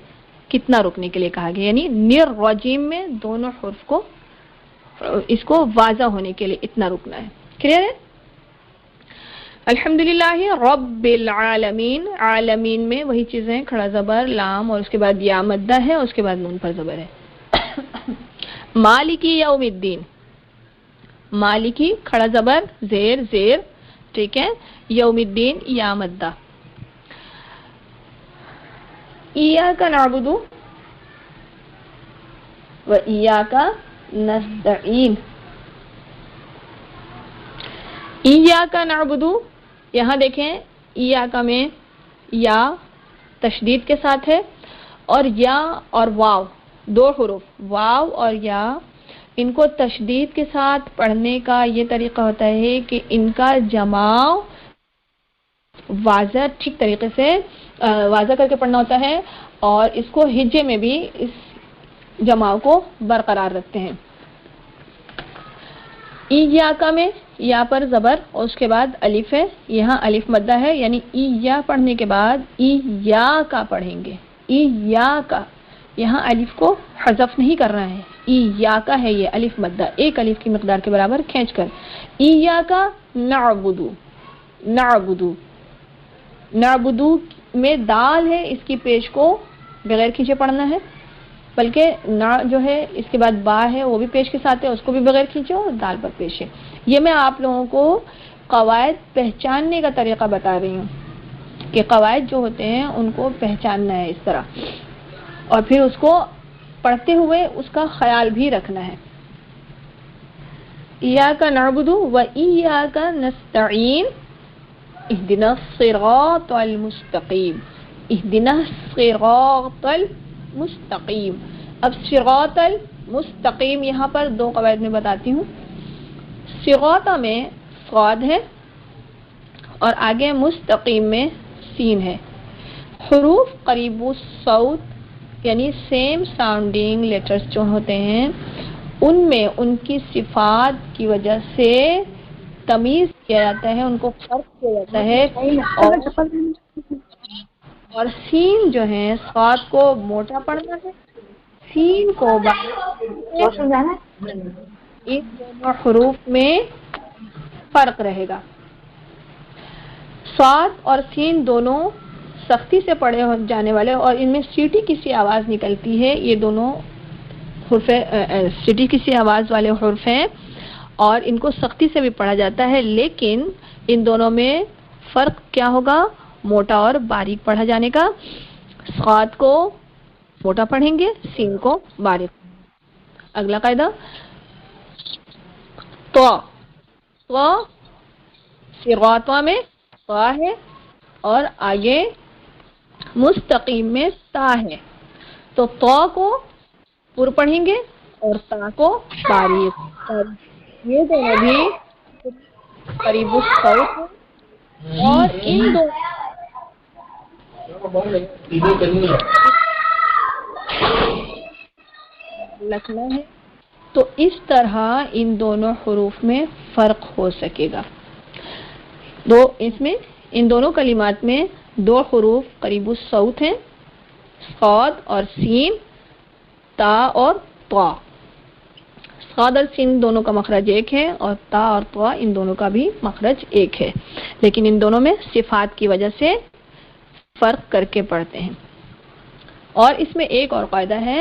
کتنا رکنے کے لیے کہا گیا. یعنی نرجیم میں دونوں حرف کو اس کو واضح ہونے کے لیے اتنا رکنا ہے. کلیئر ہے؟ الحمدللہ رب العالمین، عالمین میں وہی چیزیں، کھڑا زبر، لام اور اس کے بعد یا مدہ ہے اور اس کے بعد نون پر زبر ہے. مالکی یوم الدین، مالکی کھڑا زبر، زیر زیر، ٹھیک ہے، یوم الدین یا مدہ. ایاک نعبد و ایاک نستعین. ایاک نعبد، یہاں دیکھیں ایاک میں یا تشدید کے ساتھ ہے اور یا اور واو 2 حروف، واو اور یا، ان کو تشدید کے ساتھ پڑھنے کا یہ طریقہ ہوتا ہے کہ ان کا جماؤ واضح ٹھیک طریقے سے واضح کر کے پڑھنا ہوتا ہے اور اس کو ہجے میں بھی اس جماؤ کو برقرار رکھتے ہیں. ایاکا میں یا پر زبر اور اس کے بعد الف ہے، یہاں الف مدہ ہے، یعنی ایا پڑھنے کے بعد ایاکا پڑھیں گے. ایاکا، یہاں الف کو حذف نہیں کرنا ہے، ایاکا ہے یہ الف مدہ، ایک الف کی مقدار کے برابر کھینچ کر. ایاکا نعبدو، نعبدو، نعبدو میں دال ہے، اس کی پیش کو بغیر کھینچے پڑھنا ہے، بلکہ نا جو ہے اس کے بعد با ہے وہ بھی پیش کے ساتھ ہے، اس کو بھی بغیر کھینچے اور دال پر پیش ہے. یہ میں آپ لوگوں کو قواعد پہچاننے کا طریقہ بتا رہی ہوں کہ قواعد جو ہوتے ہیں ان کو پہچاننا ہے اس طرح، اور پھر اس کو پڑھتے ہوئے اس کا خیال بھی رکھنا ہے. ایاک نعبد و ایاک نستعین اہدنا الصراط المستقیم، اہدنا الصراط المستقیم. اب صراط المستقیم یہاں پر 2 قواعد میں بتاتی ہوں. صراط میں صاد ہے اور آگے مستقیم میں سین ہے. حروف قریب الصوت یعنی سیم ساؤنڈنگ لیٹرز جو ہوتے ہیں ان میں ان کی صفات کی وجہ سے تمیز کیا جاتا ہے، ان کو فرق کیا جاتا ہے. اور سین جو ہے صاد کو موٹا پڑھنا ہے، سین کو ان دونوں حروف میں فرق رہے گا. صاد اور سین دونوں سختی سے پڑھے جانے والے اور ان میں سیٹی کسی آواز نکلتی ہے، یہ دونوں حرف سیٹی کسی آواز والے حرف ہیں اور ان کو سختی سے بھی پڑھا جاتا ہے، لیکن ان دونوں میں فرق کیا ہوگا؟ موٹا اور باریک پڑھا جانے کا. صاد کو موٹا پڑھیں گے، سین کو باریک. اگلا قاعدہ تو صراط میں طا ہے اور آگے مستقیم میں تا ہے، تو طا کو پر پڑھیں گے اور تا کو باریک. یہ دونوں بھی قریب الصوت ہیں اور ان دو لکھنا ہے تو اس طرح ان دونوں حروف میں فرق ہو سکے گا. اس میں ان دونوں کلمات میں 2 حروف قریب الصوت ہیں، صاد اور سین، تا اور طا. صاد اور سین دونوں کا مخرج ایک ہے اور تا اور طا ان دونوں کا بھی مخرج ایک ہے، لیکن ان دونوں میں صفات کی وجہ سے فرق کر کے پڑھتے ہیں. اور اس میں ایک اور قاعدہ ہے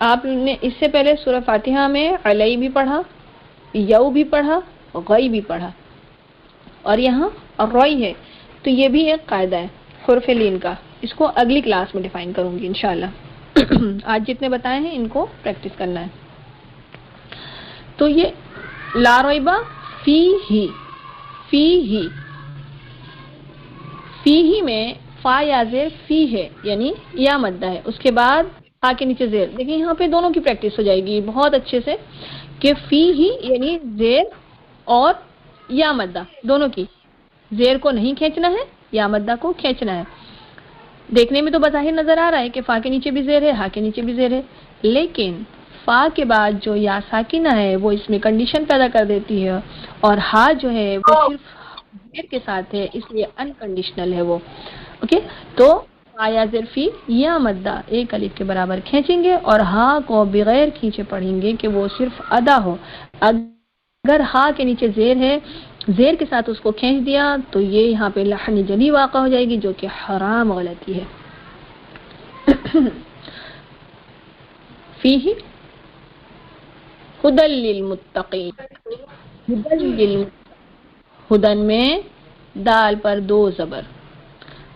آپ نے اس سے پہلے سورہ فاتحہ میں علی بھی پڑھا، یو بھی پڑھا، غی بھی پڑھا، اور یہاں روئی ہے، تو یہ بھی ایک قاعدہ ہے حرف لین کا. اس کو اگلی کلاس میں ڈیفائن کروں گی انشاءاللہ. آج جتنے بتائے ہیں ان کو پریکٹس کرنا ہے. تو یہ لا ریبہ فی ہی، فی ہی، فی ہی میں فا یا زیر فی ہے یعنی یا مدہ ہے، اس کے بعد فا کے نیچے زیر. دیکھیں یہاں پہ دونوں کی پریکٹس ہو جائے گی بہت اچھے سے کہ فی ہی یعنی زیر اور یا مدہ دونوں کی. زیر کو نہیں کھینچنا ہے، یا مدہ کو کھینچنا ہے. دیکھنے میں تو بظاہر نظر آ رہا ہے کہ فا کے نیچے بھی زیر ہے، ہا کے نیچے بھی زیر ہے، لیکن فا کے بعد جو یا ساکنہ ہے وہ اس میں کنڈیشن پیدا کر دیتی ہے، اور ہا جو ہے وہ صرف زیر کے ساتھ ہے، اس لیے انکنڈیشنل ہے وہ. اوکے، تو فا یا زیر فی یا مدہ ایک الف کے برابر کھینچیں گے، اور ہا کو بغیر کھینچے پڑھیں گے کہ وہ صرف ادا ہو. اگر ہا کے نیچے زیر ہے، زیر کے ساتھ اس کو کھینچ دیا تو یہ یہاں پہ لحن جلی واقع ہو جائے گی، جو کہ حرام غلطی ہے. فیہ ہدی للمتقین، ہدن میں دال پر دو زبر،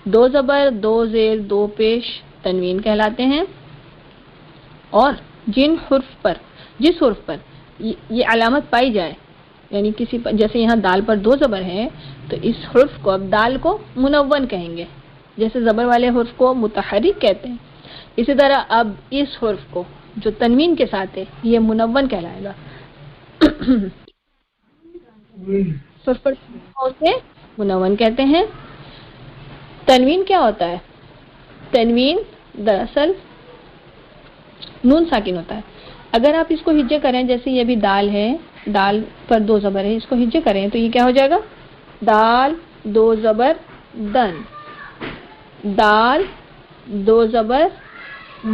دو زبر، دو زیر، دو پیش تنوین کہلاتے ہیں. اور جن حرف پر، جس حرف پر یہ علامت پائی جائے، یعنی کسی پر، جیسے یہاں دال پر دو زبر ہے تو اس حرف کو اب دال کو منون کہیں گے، جیسے زبر والے حرف کو متحرک کہتے ہیں. اسی طرح اب اس حرف کو جو تنوین کے ساتھ ہے یہ منون کہلائے گا. حرف پر اسے منون کہتے ہیں. تنوین کیا ہوتا ہے؟ تنوین دراصل نون ساکن ہوتا ہے. اگر آپ اس کو ہجے کریں، جیسے یہ بھی دال ہے، دال پر دو زبر ہے، اس کو ہجے کریں تو یہ کیا ہو جائے گا؟ دال دو زبر دن، دال دو زبر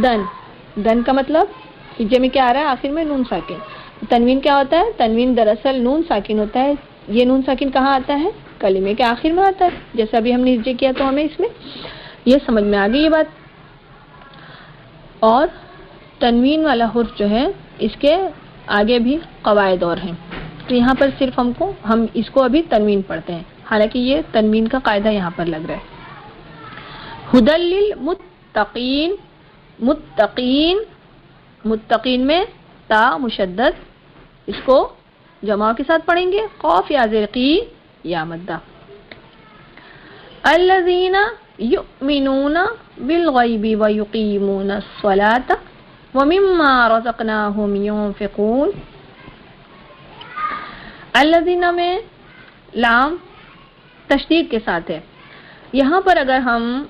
دن. دن کا مطلب ہجے میں کیا آ رہا ہے؟ آخر میں نون ساکن. تنوین کیا ہوتا ہے؟ تنوین دراصل نون ساکن ہوتا ہے. یہ نون ساکن کہاں آتا ہے؟ کلمے کے آخر میں آتا ہے. جیسے ابھی ہم نے ہجے کیا تو ہمیں اس میں یہ سمجھ میں آ گئی یہ بات. اور تنوین والا حرف جو ہے اس کے آگے بھی قواعد اور ہیں، تو یہاں پر صرف ہم اس کو ابھی تنوین پڑھتے ہیں، حالانکہ یہ تنوین کا قاعدہ یہاں پر لگ رہا ہے. ہدی للمتقین، متقین، متقین میں تا مشدد، اس کو جمع کے ساتھ پڑھیں گے، قاف یا زیر قی یا مدہ. الذین یؤمنون بالغیب ویقیمون الصلاۃ ومما رزقناہم ينفقون. الذین میں لام تشدید کے ساتھ ہے. یہاں پر اگر ہم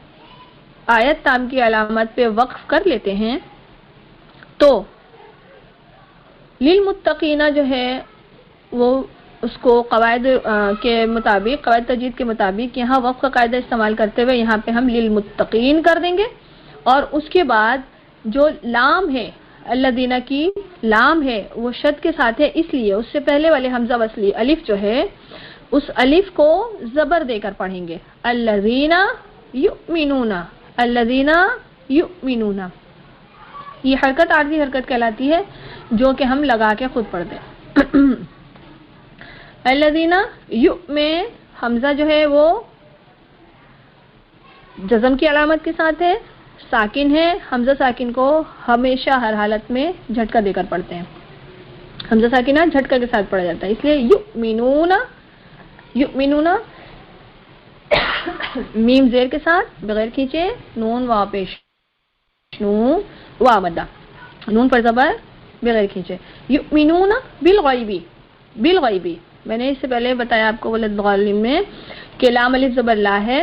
آیت تام کی علامت پہ وقف کر لیتے ہیں تو للمتقین جو ہے وہ اس کو قواعد کے مطابق، قواعد تجوید کے مطابق یہاں وقف کا قاعدہ استعمال کرتے ہوئے یہاں پہ ہم للمتقین کر دیں گے، اور اس کے بعد جو لام ہے، الذین کی لام ہے وہ شد کے ساتھ ہے، اس لیے اس سے پہلے والے حمزہ وصلی الف جو ہے اس الف کو زبر دے کر پڑھیں گے. الذین یؤمنون، الذین یؤمنون. یہ حرکت عارضی حرکت کہلاتی ہے جو کہ ہم لگا کے خود پڑھتے ہیں. الذین یو میں حمزہ جو ہے وہ جزم کی علامت کے ساتھ ہے، ساکن ہے. حمزہ ساکن کو ہمیشہ ہر حالت میں جھٹکا دے کر پڑھتے ہیں. حمزہ ساکنہ جھٹکا کے ساتھ پڑھا جاتا ہے، اس لیے یؤمنون، یؤمنون میم زیر کے ساتھ بغیر کھینچے، نون وا پیش، نون وا مدہ، نون پر زبر بغیر کھینچے. یؤمنون بالغیبی، بالغیبی میں نے اس سے پہلے بتایا آپ کو ولدغالم میں کہ لام الف زبر لا ہے،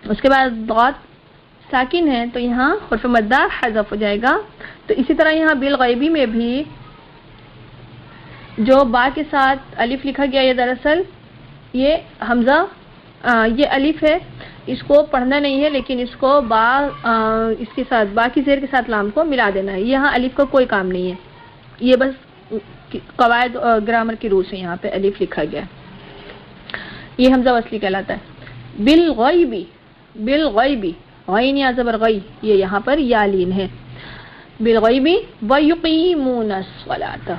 اس کے بعد ضاد ساکن ہے تو یہاں حرف مدہ حذف ہو جائے گا. تو اسی طرح یہاں بالغیبی میں بھی جو با کے ساتھ الف لکھا گیا، یہ دراصل یہ حمزہ یہ الف ہے، اس کو پڑھنا نہیں ہے، لیکن اس کو با اس کے ساتھ با کی زیر کے ساتھ لام کو ملا دینا ہے. یہاں الف کا کوئی کام نہیں ہے، یہ بس قواعد اور گرامر کی روح سے یہاں پہ الف لکھا گیا. یہ حمزہ وصلی کہلاتا ہے. بالغیبی، بالغیبی غین یا زبر غی، یہ یہاں پر یا لین ہے. بالغیب ویقیمون الصلاۃ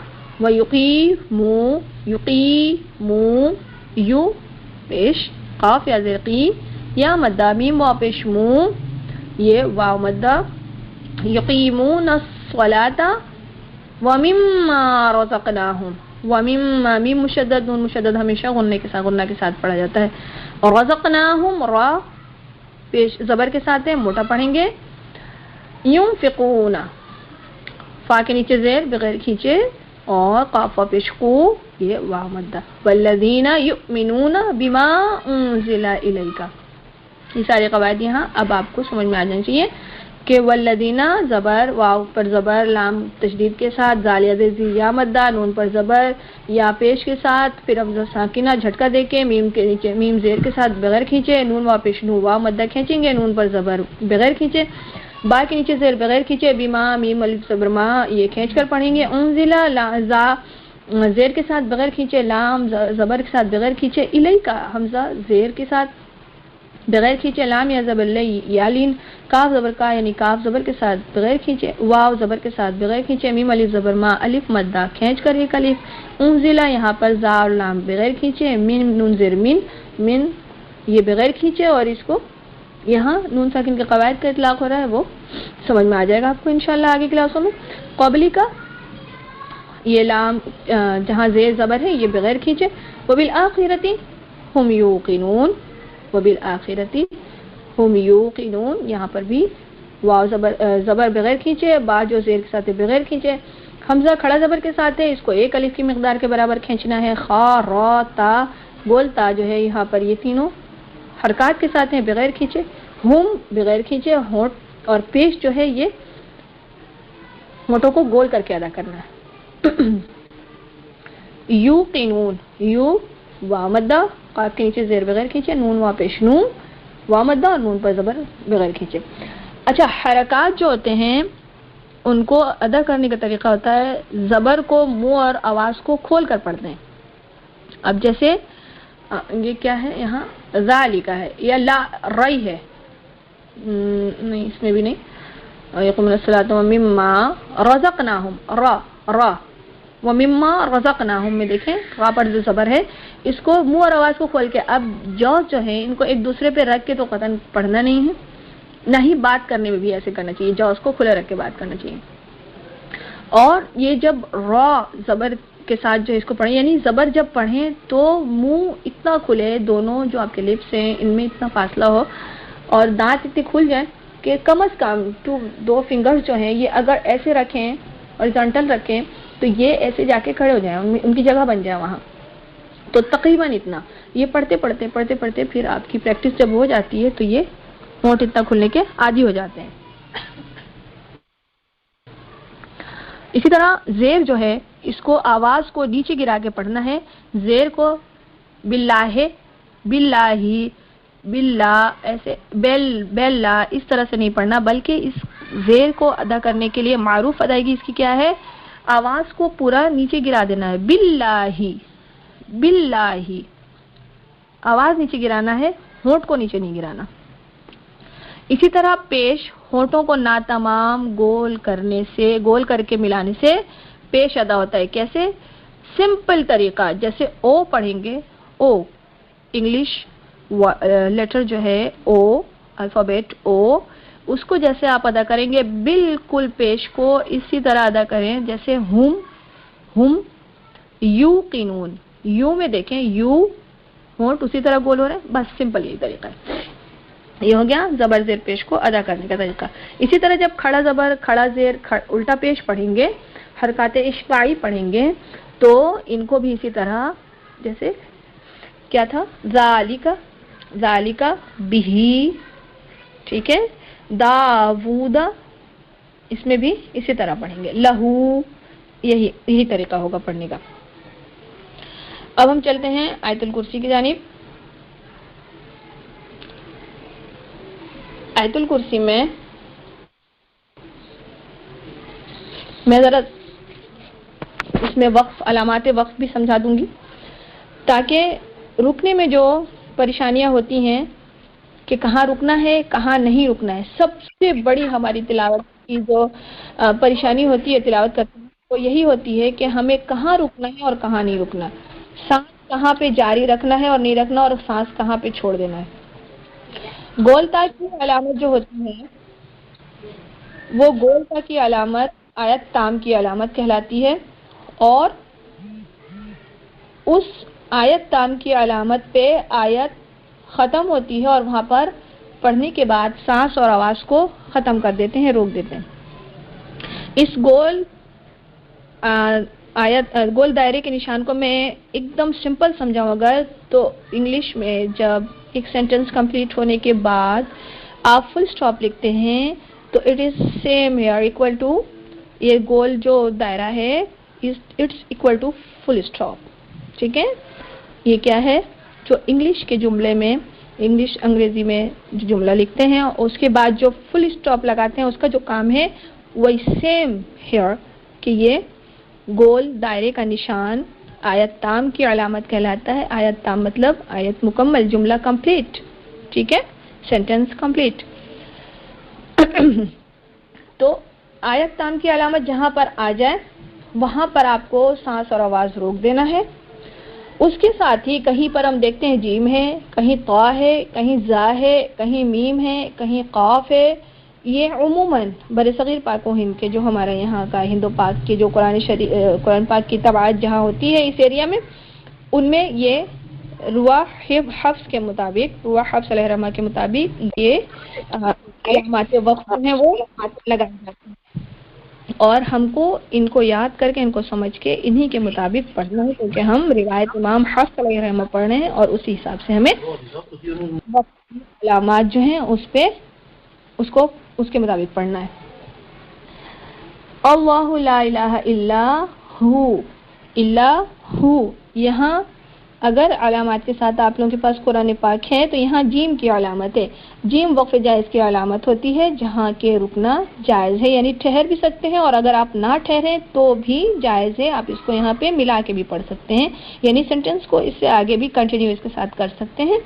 یقیمو یو پیش قاف یا زیر قی یا مدہ میم واو پیش مو یہ واو مدہ یقیمون الصلاۃ ومما رزقناہم ومما میم مشدد نون مشدد ہمیشہ غنہ کے ساتھ پڑھا جاتا ہے اور رزقناہم را پیش زبر کے ساتھ ہے موٹا پڑھیں گے ينفقون فا کے نیچے زیر بغیر کھینچے اور قاف پیش قو یہ واو مدہ والذین یؤمنون بما انزل الیک یہ سارے قواعد یہاں اب آپ کو سمجھ میں آ جانا چاہیے کہ والذین زبر واو پر زبر لام تشدید کے ساتھ زالیہ یا مدہ نون پر زبر یا پیش کے ساتھ پھر اب ساکنہ جھٹکا دے کے میم کے نیچے میم زیر کے ساتھ بغیر کھینچے نون واو پیش نو واو مدہ کھینچیں گے نون پر زبر بغیر کھینچے با کے نیچے زیر بغیر کھینچے بیما میم الف صبر ما یہ کھینچ کر پڑھیں گے انزلہ زا زیر کے ساتھ بغیر کھینچے لام زبر کے ساتھ بغیر کھینچے الیکا حمزہ زیر کے ساتھ بغیر کھینچے لام یا زبر یا لین کاف زبر کا یعنی کاف زبر کے ساتھ بغیر کھینچے واو زبر کے ساتھ بغیر کھینچے میم الف زبر ما الف مدہ کھینچ کر ایک الف انزلہ یہاں پر زا اور لام بغیر کھینچے من نون زیر من یہ بغیر کھینچے اور اس کو یہاں نون ساکن کے قواعد کا اطلاق ہو رہا ہے وہ سمجھ میں آ جائے گا آپ کو انشاءاللہ آگے کلاسوں میں قبلی کا یہ لام جہاں زیر زبر ہے یہ بغیر کھینچے وبالآخرۃ ہم یوقنون وبالآخرۃ ہم یوقنون یہاں پر بھی واو زبر بغیر کھینچے با جو زیر کے ساتھ ہے بغیر کھینچے حمزہ کھڑا زبر کے ساتھ ہے اس کو ایک الف کی مقدار کے برابر کھینچنا ہے خا را تا گول تا جو ہے یہاں پر یہ تینوں حرکات کے ساتھ ہیں بغیر کھینچے ہم بغیر کھینچے ہونٹ اور پیش جو ہے یہ ہونٹوں کو گول کر کے ادا کرنا ہے یو قینون یو وا مدہ قاف کے نیچے زیر بغیر کھینچے نون وا پیش نون وا مدہ اور نون پر زبر بغیر کھینچے اچھا حرکات جو ہوتے ہیں ان کو ادا کرنے کا طریقہ ہوتا ہے زبر کو منہ اور آواز کو کھول کر پڑھتے ہیں اب جیسے یہ کیا ہے یہاں ذالی کا ہے یا لا رئی ہے نہیں اس میں بھی نہیں یقومون الصلاۃ ومما رزقناہم را ومما رزقناہم میں دیکھیں را پر جو زبر ہے اس کو منہ اور آواز کو کھول کے اب جوز جو ہے ان کو ایک دوسرے پہ رکھ کے تو قطعاً پڑھنا نہیں ہے نہ ہی بات کرنے میں بھی ایسے کرنا چاہیے جوز کو کھلے رکھ کے بات کرنا چاہیے اور یہ جب را زبر کے ساتھ جو اس کو پڑھیں یعنی زبر جب پڑھیں تو منہ اتنا کھلے دونوں جو آپ کے لپس ہیں ان میں اتنا فاصلہ ہو اور دانت اتنے کھل جائیں کہ کم از کم دو فنگرز جو ہیں یہ اگر ایسے رکھیں ہارزانٹل رکھیں تو یہ ایسے جا کے کھڑے ہو جائیں ان کی جگہ بن جائے وہاں تو تقریباً اتنا یہ پڑھتے پڑھتے پھر آپ کی پریکٹس جب ہو جاتی ہے تو یہ ہونٹ اتنا کھلنے کے عادی ہو جاتے ہیں اسی طرح زیر جو ہے اس کو آواز کو نیچے گرا کے پڑھنا ہے زیر کو باللہ باللہ ایسے بیلا اس طرح سے نہیں پڑھنا بلکہ اس زیر کو ادا کرنے کے لیے معروف ادائیگی اس کی کیا ہے آواز کو پورا نیچے گرا دینا ہے باللہ آواز نیچے گرانا ہے ہونٹ کو نیچے نہیں گرانا اسی طرح پیش ہونٹوں کو ناتمام گول کر کے ملانے سے پیش ادا ہوتا ہے کیسے سمپل طریقہ جیسے او پڑھیں گے او انگلش لیٹر جو ہے او الفابیٹ او اس کو جیسے آپ ادا کریں گے بالکل پیش کو اسی طرح ادا کریں جیسے ہم یو قینون یو میں دیکھیں یو ہونٹ اسی طرح گول ہو رہے ہیں بس سمپل یہی طریقہ ہے یہ ہو گیا زبر زیر پیش کو ادا کرنے کا طریقہ اسی طرح جب کھڑا زبر کھڑا زیر الٹا پیش پڑھیں گے حرکات اشباعی پڑھیں گے تو ان کو بھی اسی طرح جیسے کیا تھا ذالکا بہی ٹھیک ہے داوود اس میں بھی اسی طرح پڑھیں گے لہو یہی طریقہ ہوگا پڑھنے کا اب ہم چلتے ہیں آیت الکرسی کی جانب آیت الکرسی میں ذرا اس میں وقف علامات وقف بھی سمجھا دوں گی تاکہ رکنے میں جو پریشانیاں ہوتی ہیں کہ کہاں رکنا ہے کہاں نہیں رکنا ہے سب سے بڑی ہماری تلاوت کی جو پریشانی ہوتی ہے تلاوت کرتے ہیں وہ یہی ہوتی ہے کہ ہمیں کہاں رکنا ہے اور کہاں نہیں رکنا، سانس کہاں پہ جاری رکھنا ہے اور نہیں رکھنا، اور سانس کہاں پہ چھوڑ دینا ہے۔ گولتا کی علامت جو ہوتی ہے وہ گولتا کی علامت آیت تام کی علامت کہلاتی ہے، اور اس آیت تام کی علامت پہ آیت ختم ہوتی ہے اور وہاں پر پڑھنے کے بعد سانس اور آواز کو ختم کر دیتے ہیں، روک دیتے ہیں۔ اس گول دائرے کے نشان کو میں ایک دم سمپل سمجھاؤں اگر تو انگلش میں جب ایک سینٹنس کمپلیٹ ہونے کے بعد آپ فل سٹاپ لکھتے ہیں تو it is same here equal to, یہ گول جو دائرہ ہے it's equal to full stop, ٹھیک ہے۔ یہ کیا ہے جو انگلش کے جملے میں انگریزی میں جو جملہ لکھتے ہیں اس کے بعد جو فل سٹاپ لگاتے ہیں اس کا جو کام ہے وہی سیم ہیئر کہ یہ گول دائرے کا نشان آیت تام کی علامت کہلاتا ہے۔ آیت تام مطلب آیت مکمل، جملہ کمپلیٹ، ٹھیک ہے، سینٹنس کمپلیٹ۔ تو آیت تام کی علامت جہاں پر آ جائے وہاں پر آپ کو سانس اور آواز روک دینا ہے۔ اس کے ساتھ ہی کہیں پر ہم دیکھتے ہیں جیم ہے، کہیں طا ہے، کہیں زا ہے، کہیں میم ہے، کہیں قاف ہے۔ یہ عموماً برصغیر پاک و ہند کے جو ہمارے یہاں کا ہند و پاک کے جو قرآن پاک کی طباعت جہاں ہوتی ہے اس ایریا میں، ان میں یہ روا حفظ کے مطابق، روا حفظ علیہ الرحمہ کے مطابق یہ علامات وقت ہیں وہ لگائے جاتے ہیں، اور ہم کو ان کو یاد کر کے ان کو سمجھ کے انہی کے مطابق پڑھنا ہے، کیونکہ ہم روایت امام حفص علیہ الرحمہ پڑھ رہے ہیں اور اسی حساب سے ہمیں علامات جو ہیں اس کے مطابق پڑھنا ہے۔ اللہ لا الہ الا ہو، یہاں اگر علامات کے ساتھ آپ لوگوں کے پاس قرآن پاک ہے تو یہاں جیم کی علامت ہے۔ جیم وقف جائز کی علامت ہوتی ہے جہاں کے رکنا جائز ہے، یعنی ٹھہر بھی سکتے ہیں، اور اگر آپ نہ ٹھہریں تو بھی جائز ہے، آپ اس کو یہاں پہ ملا کے بھی پڑھ سکتے ہیں، یعنی سینٹنس کو اس سے آگے بھی کنٹینیو اس کے ساتھ کر سکتے ہیں۔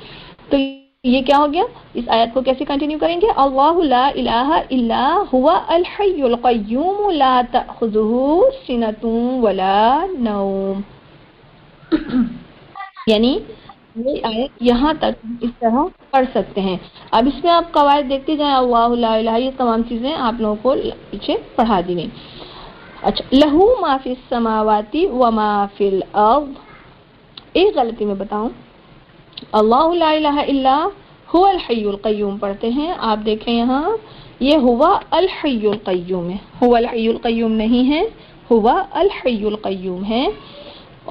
تو یہ کیا ہو گیا، اس آیت کو کیسے کنٹینیو کریں گے؟ اللہ لا الہ الا هو الحی القیوم لا تأخذہ سنۃ ولا نوم، یعنی یہ آیت یہاں تک اس طرح پڑھ سکتے ہیں۔ اب اس میں آپ قواعد دیکھتے جائیں، اللہ لا الہ، یہ تمام چیزیں آپ لوگوں کو پیچھے پڑھا دی گئی۔ اچھا، لہو ما فی السماوات و ما فی الارض، ایک غلطی میں بتاؤں، اللہ لا الہ الا هو الحی القیوم پڑھتے ہیں، آپ دیکھیں یہاں یہ ہوا الحی القیوم ہے، ہوا الحی القیوم نہیں ہے، ہوا الحی القیوم ہے،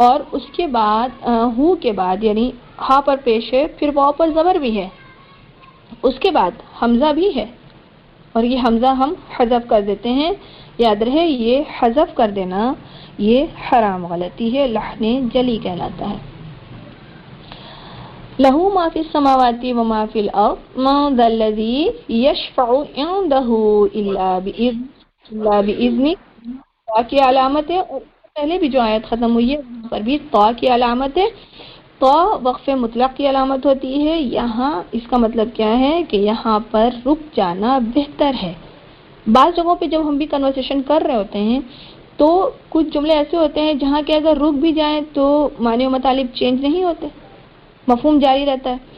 اور اس کے بعد ہو کے بعد یعنی ہا پر پیش ہے، پھر واو پر زبر بھی ہے، اس کے بعد حمزہ بھی ہے، اور یہ حمزہ ہم حذف کر دیتے ہیں، یاد رہے یہ حذف کر دینا یہ حرام غلطی ہے، لحن جلی کہلاتا ہے۔ لہو ما فی السماوات و ما فی الارض من ذا الذی یشفع عنده الا باذنہ، طا کی علامت ہے، اور پہلے بھی جو آیت ختم ہوئی ہے وہاں پر بھی طا کی علامت ہے۔ طا وقف مطلق کی علامت ہوتی ہے، یہاں اس کا مطلب کیا ہے کہ یہاں پر رک جانا بہتر ہے۔ بعض جگہوں پہ جب ہم بھی کنورسیشن کر رہے ہوتے ہیں تو کچھ جملے ایسے ہوتے ہیں جہاں کہ اگر رک بھی جائیں تو معنی و مطالب چینج نہیں ہوتے، مفہوم جاری رہتا ہے،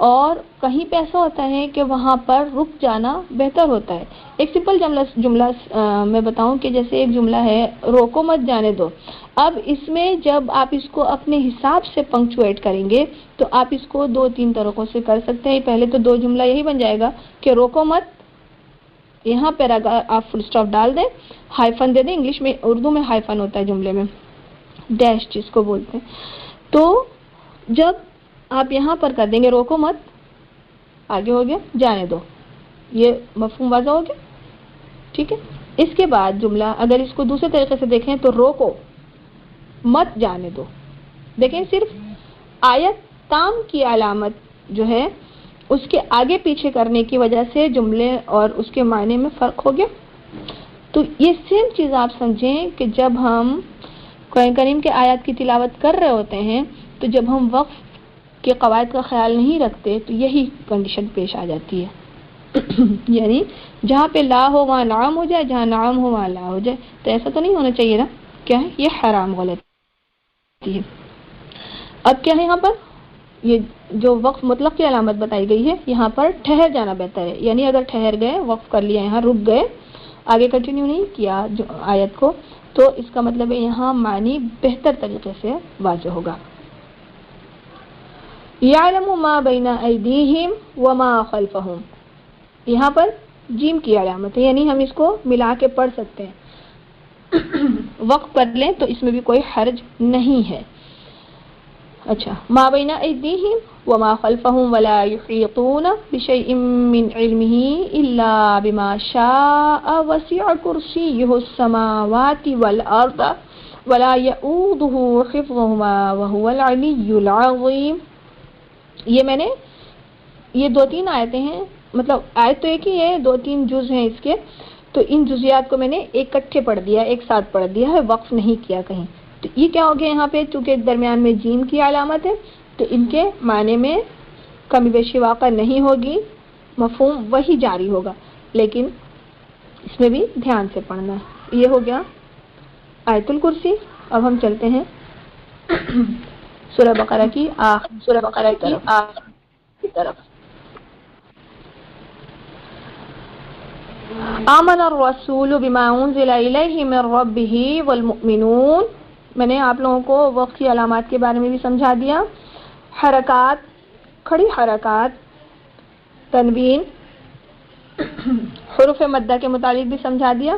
اور کہیں پہ ایسا ہوتا ہے کہ وہاں پر رک جانا بہتر ہوتا ہے۔ ایک سمپل جملہ میں بتاؤں کہ جیسے ایک جملہ ہے روکو مت جانے دو، اب اس میں جب آپ اس کو اپنے حساب سے پنکچویٹ کریں گے تو آپ اس کو دو تین طریقوں سے کر سکتے ہیں۔ پہلے تو دو جملہ یہی بن جائے گا کہ روکو مت، یہاں پر اگر آپ فل سٹاپ ڈال دیں، ہائفن دے دیں، انگلش میں اردو میں ہائفن ہوتا ہے جملے میں، ڈیش جس کو بولتے ہیں، تو جب آپ یہاں پر کر دیں گے روکو مت، آگے ہو گیا جانے دو، یہ مفہوم واضح ہو گیا، ٹھیک ہے۔ اس کے بعد جملہ اگر اس کو دوسرے طریقے سے دیکھیں تو روکو مت جانے دو، دیکھیں صرف آیت تام کی علامت جو ہے اس کے آگے پیچھے کرنے کی وجہ سے جملے اور اس کے معنی میں فرق ہو گیا۔ تو یہ سیم چیز آپ سمجھیں کہ جب ہم قرآن کریم کے آیات کی تلاوت کر رہے ہوتے ہیں تو جب ہم وقف کے قواعد کا خیال نہیں رکھتے تو یہی کنڈیشن پیش آ جاتی ہے۔ یعنی جہاں پہ لا ہو وہاں نعم ہو جائے، جہاں نعم ہو وہاں لا ہو جائے، تو ایسا تو نہیں ہونا چاہیے نا. کیا ہے یہ حرام غلطی ہے. اب کیا ہے یہاں پر یہ جو وقف مطلق کی علامت بتائی گئی ہے، یہاں پر ٹھہر جانا بہتر ہے. یعنی اگر ٹھہر گئے، وقف کر لیا، یہاں رک گئے، آگے کنٹینیو نہیں کیا جو آیت کو، تو اس کا مطلب ہے یہاں معنی بہتر طریقے سے واضح ہوگا. یعلم ما بین ایدیہم وما خلفہم، یہاں پر جیم کی علامت ہے، یعنی ہم اس کو ملا کے پڑھ سکتے ہیں. وقف کر لیں تو اس میں بھی کوئی حرج نہیں ہے. اچھا، ما بین ایدیہم وما خلفہم ولا یحیطون بشیء من علمہ الا بما شاء وسع کرسیہ السماوات والارض ولا یؤودہ حفظہما وہو العلی العظیم. یہ میں نے یہ 2-3 آیتیں ہیں، مطلب آیت تو ایک ہی ہے، 2-3 جز ہیں اس کے، تو ان جزیات کو میں نے اکٹھے پڑھ دیا، ایک ساتھ پڑھ دیا ہے، وقف نہیں کیا کہیں. تو یہ کیا ہو گیا یہاں پہ، چونکہ درمیان میں جیم کی علامت ہے تو ان کے معنی میں کمی بیشی واقع نہیں ہوگی، مفہوم وہی جاری ہوگا، لیکن اس میں بھی دھیان سے پڑھنا ہے. یہ ہو گیا آیت الکرسی. اب ہم چلتے ہیں سورہ بقرہ کی آخر کی طرف. آمن الرسول بما انزل الیہ من ربہ والمؤمنون. میں نے آپ لوگوں کو وقت کی علامات کے بارے میں بھی سمجھا دیا. حرکات، کھڑی حرکات، تنوین، حروف مدہ کے متعلق بھی سمجھا دیا.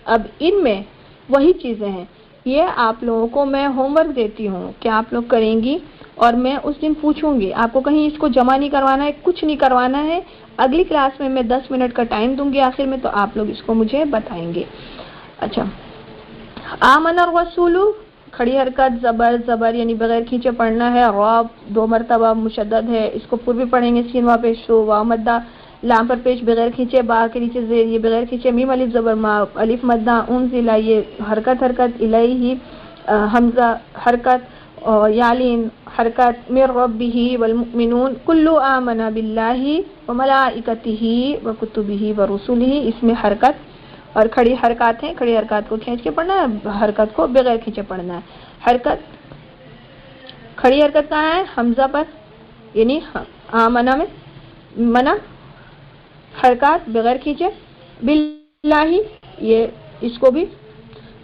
اب ان میں وہی چیزیں ہیں، یہ آپ لوگوں کو میں ہوم ورک دیتی ہوں کہ آپ لوگ کریں گی، اور میں اس دن پوچھوں گی آپ کو، کہیں اس کو جمع نہیں کروانا ہے، کچھ نہیں کروانا ہے. اگلی کلاس میں 10 منٹ کا ٹائم دوں گی آخر میں، تو آپ لوگ اس کو مجھے بتائیں گے. اچھا، آمن الرسول، کھڑی حرکت، زبر یعنی بغیر کھینچے پڑھنا ہے. را 2 مرتبہ مشدد ہے، اس کو پور بھی پڑھیں گے. سین وا پیش شو، واو مدہ، لام پر پیش بغیر کھینچے، با کے نیچے زیر یہ بغیر کھینچے. میم الف زبر ما، الف مدہ. انزلہ یہ حرکت، الیہ حمزہ حرکت، یالین حرکت. من ربہ والمؤمنون کل آمن باللہ وملائکتہ وکتبہ ورسلہ، اس میں حرکت. اور کھڑی حرکات ہیں، کھڑی حرکات کو کھینچ کے پڑھنا ہے، حرکت کو بغیر کھینچے پڑھنا ہے. حرکت، کھڑی حرکت کہاں ہے؟ حمزہ پر، یعنی آمنہ میں منع. حرکات بغیر کھینچے. باللہ، یہ اس کو بھی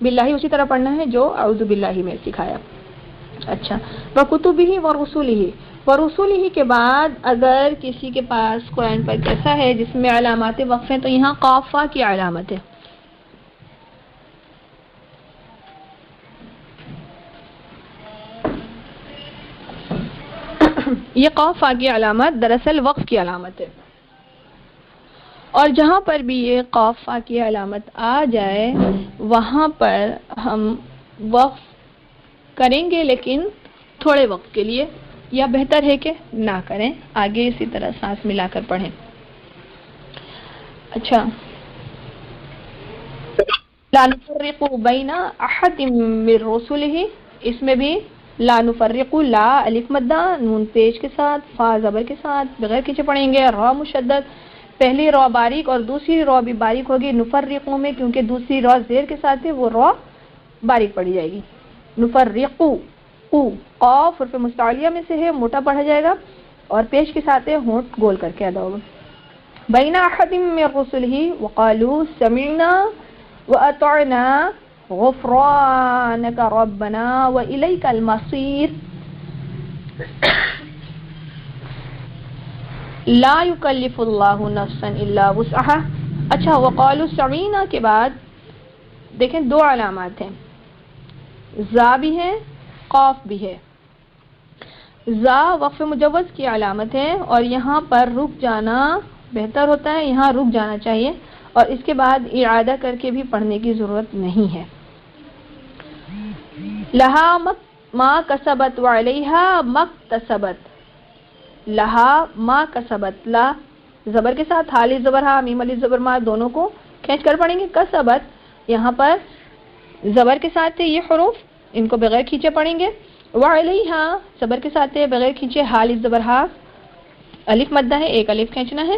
باللہ اسی طرح پڑھنا ہے جو اعوذ باللہ میں سکھایا. اچھا، وکتبہ ورسلہ. ورسلہ کے بعد اگر کسی کے پاس قرآن پر کیسا ہے جس میں علامات وقف ہیں، تو یہاں قافہ کی علامت ہے. یہ قافہ کی علامت دراصل وقف کی علامت ہے، اور جہاں پر بھی یہ قافہ کی علامت آ جائے وہاں پر ہم وقف کریں گے، لیکن تھوڑے وقت کے لیے، یا بہتر ہے کہ نہ کریں، آگے اسی طرح سانس ملا کر پڑھیں. اچھا، لا نفرق بین احد من رسلہ، اس میں بھی لا نفرق، لا الف مدہ، نون پیش کے ساتھ، فا زبر کے ساتھ بغیر کھینچے پڑھیں گے. را مشدد، پہلی را باریک اور دوسری را بھی باریک ہوگی. نفرقوں میں کیونکہ دوسری را زیر کے ساتھ ہے، وہ را باریک پڑھی جائے گی. نفرقو، قاف حرف مستعلیہ میں سے ہے، موٹا پڑھا جائے گا، اور پیش کے ساتھ ہے، ہونٹ گول کر کے ادا ہوگا. بین احد من رسلہ وقالوا سمعنا واطعنا غفرانک ربنا والیک المصیر. لا یکلف اللہ نفسا الا وسعها. اچھا، وقالوا سمعنا کے بعد دیکھیں 2 علامات ہیں، زا بھی ہے، قاف بھی ہے. زا وقف مجوز کی علامت ہے، اور یہاں پر رک جانا بہتر ہوتا ہے، یہاں رک جانا چاہیے، اور اس کے بعد اعادہ کر کے بھی پڑھنے کی ضرورت نہیں ہے. لہا ما کسبت وعلیہا مکتسبت. لہا ما کسبت، لا زبر کے ساتھ، حال زبر ہا، میم الف زبر ما، دونوں کو کھینچ کر پڑھیں گے. کسبت یہاں پر زبر کے ساتھ ہے یہ حروف، ان کو بغیر کھینچے پڑھیں گے. وعلیہا زبر کے ساتھ ہے بغیر کھینچے، حال زبر ہا، الف مدہ ہے، ایک الف کھینچنا ہے.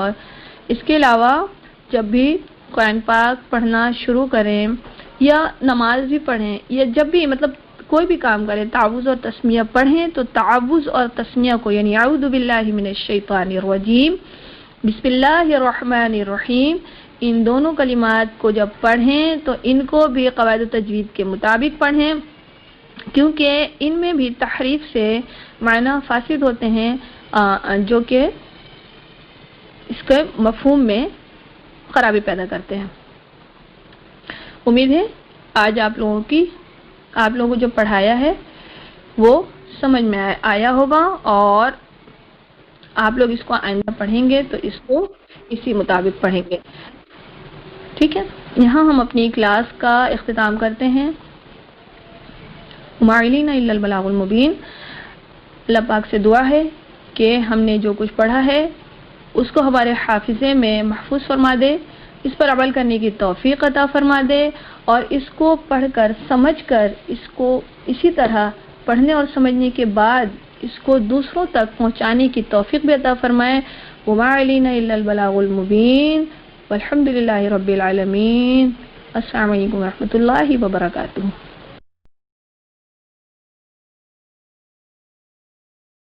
اور اس کے علاوہ جب بھی قرآن پاک پڑھنا شروع کریں یا نماز بھی پڑھیں یا جب بھی مطلب کوئی بھی کام کریں تعوذ اور تسمیہ پڑھیں تو تعوذ اور تسمیہ کو یعنی اعوذ باللہ من الشیطان الرجیم بسم اللہ الرحمن الرحیم ان دونوں کلمات کو جب پڑھیں تو ان کو بھی قواعد تجوید کے مطابق پڑھیں، کیونکہ ان میں بھی تحریف سے معنی فاسد ہوتے ہیں جو کہ اس کے مفہوم میں خرابی پیدا کرتے ہیں۔ امید ہے آج آپ لوگوں کو جو پڑھایا ہے وہ سمجھ میں آیا ہوگا اور آپ لوگ اس کو آئندہ پڑھیں گے تو اس کو اسی مطابق پڑھیں گے، ٹھیک ہے۔ یہاں ہم اپنی کلاس کا اختتام کرتے ہیں۔ وما علینا الا البلاغ المبین۔ اللہ پاک سے دعا ہے کہ ہم نے جو کچھ پڑھا ہے اس کو ہمارے حافظے میں محفوظ فرما دے، اس پر عمل کرنے کی توفیق عطا فرما دے اور اس کو پڑھ کر سمجھ کر اس کو اسی طرح پڑھنے اور سمجھنے کے بعد اس کو دوسروں تک پہنچانے کی توفیق بھی عطا فرمائے۔ وما علینا الا البلاغ المبین والحمد للہ رب العالمین۔ السلام علیکم ورحمۃ اللہ وبرکاتہ۔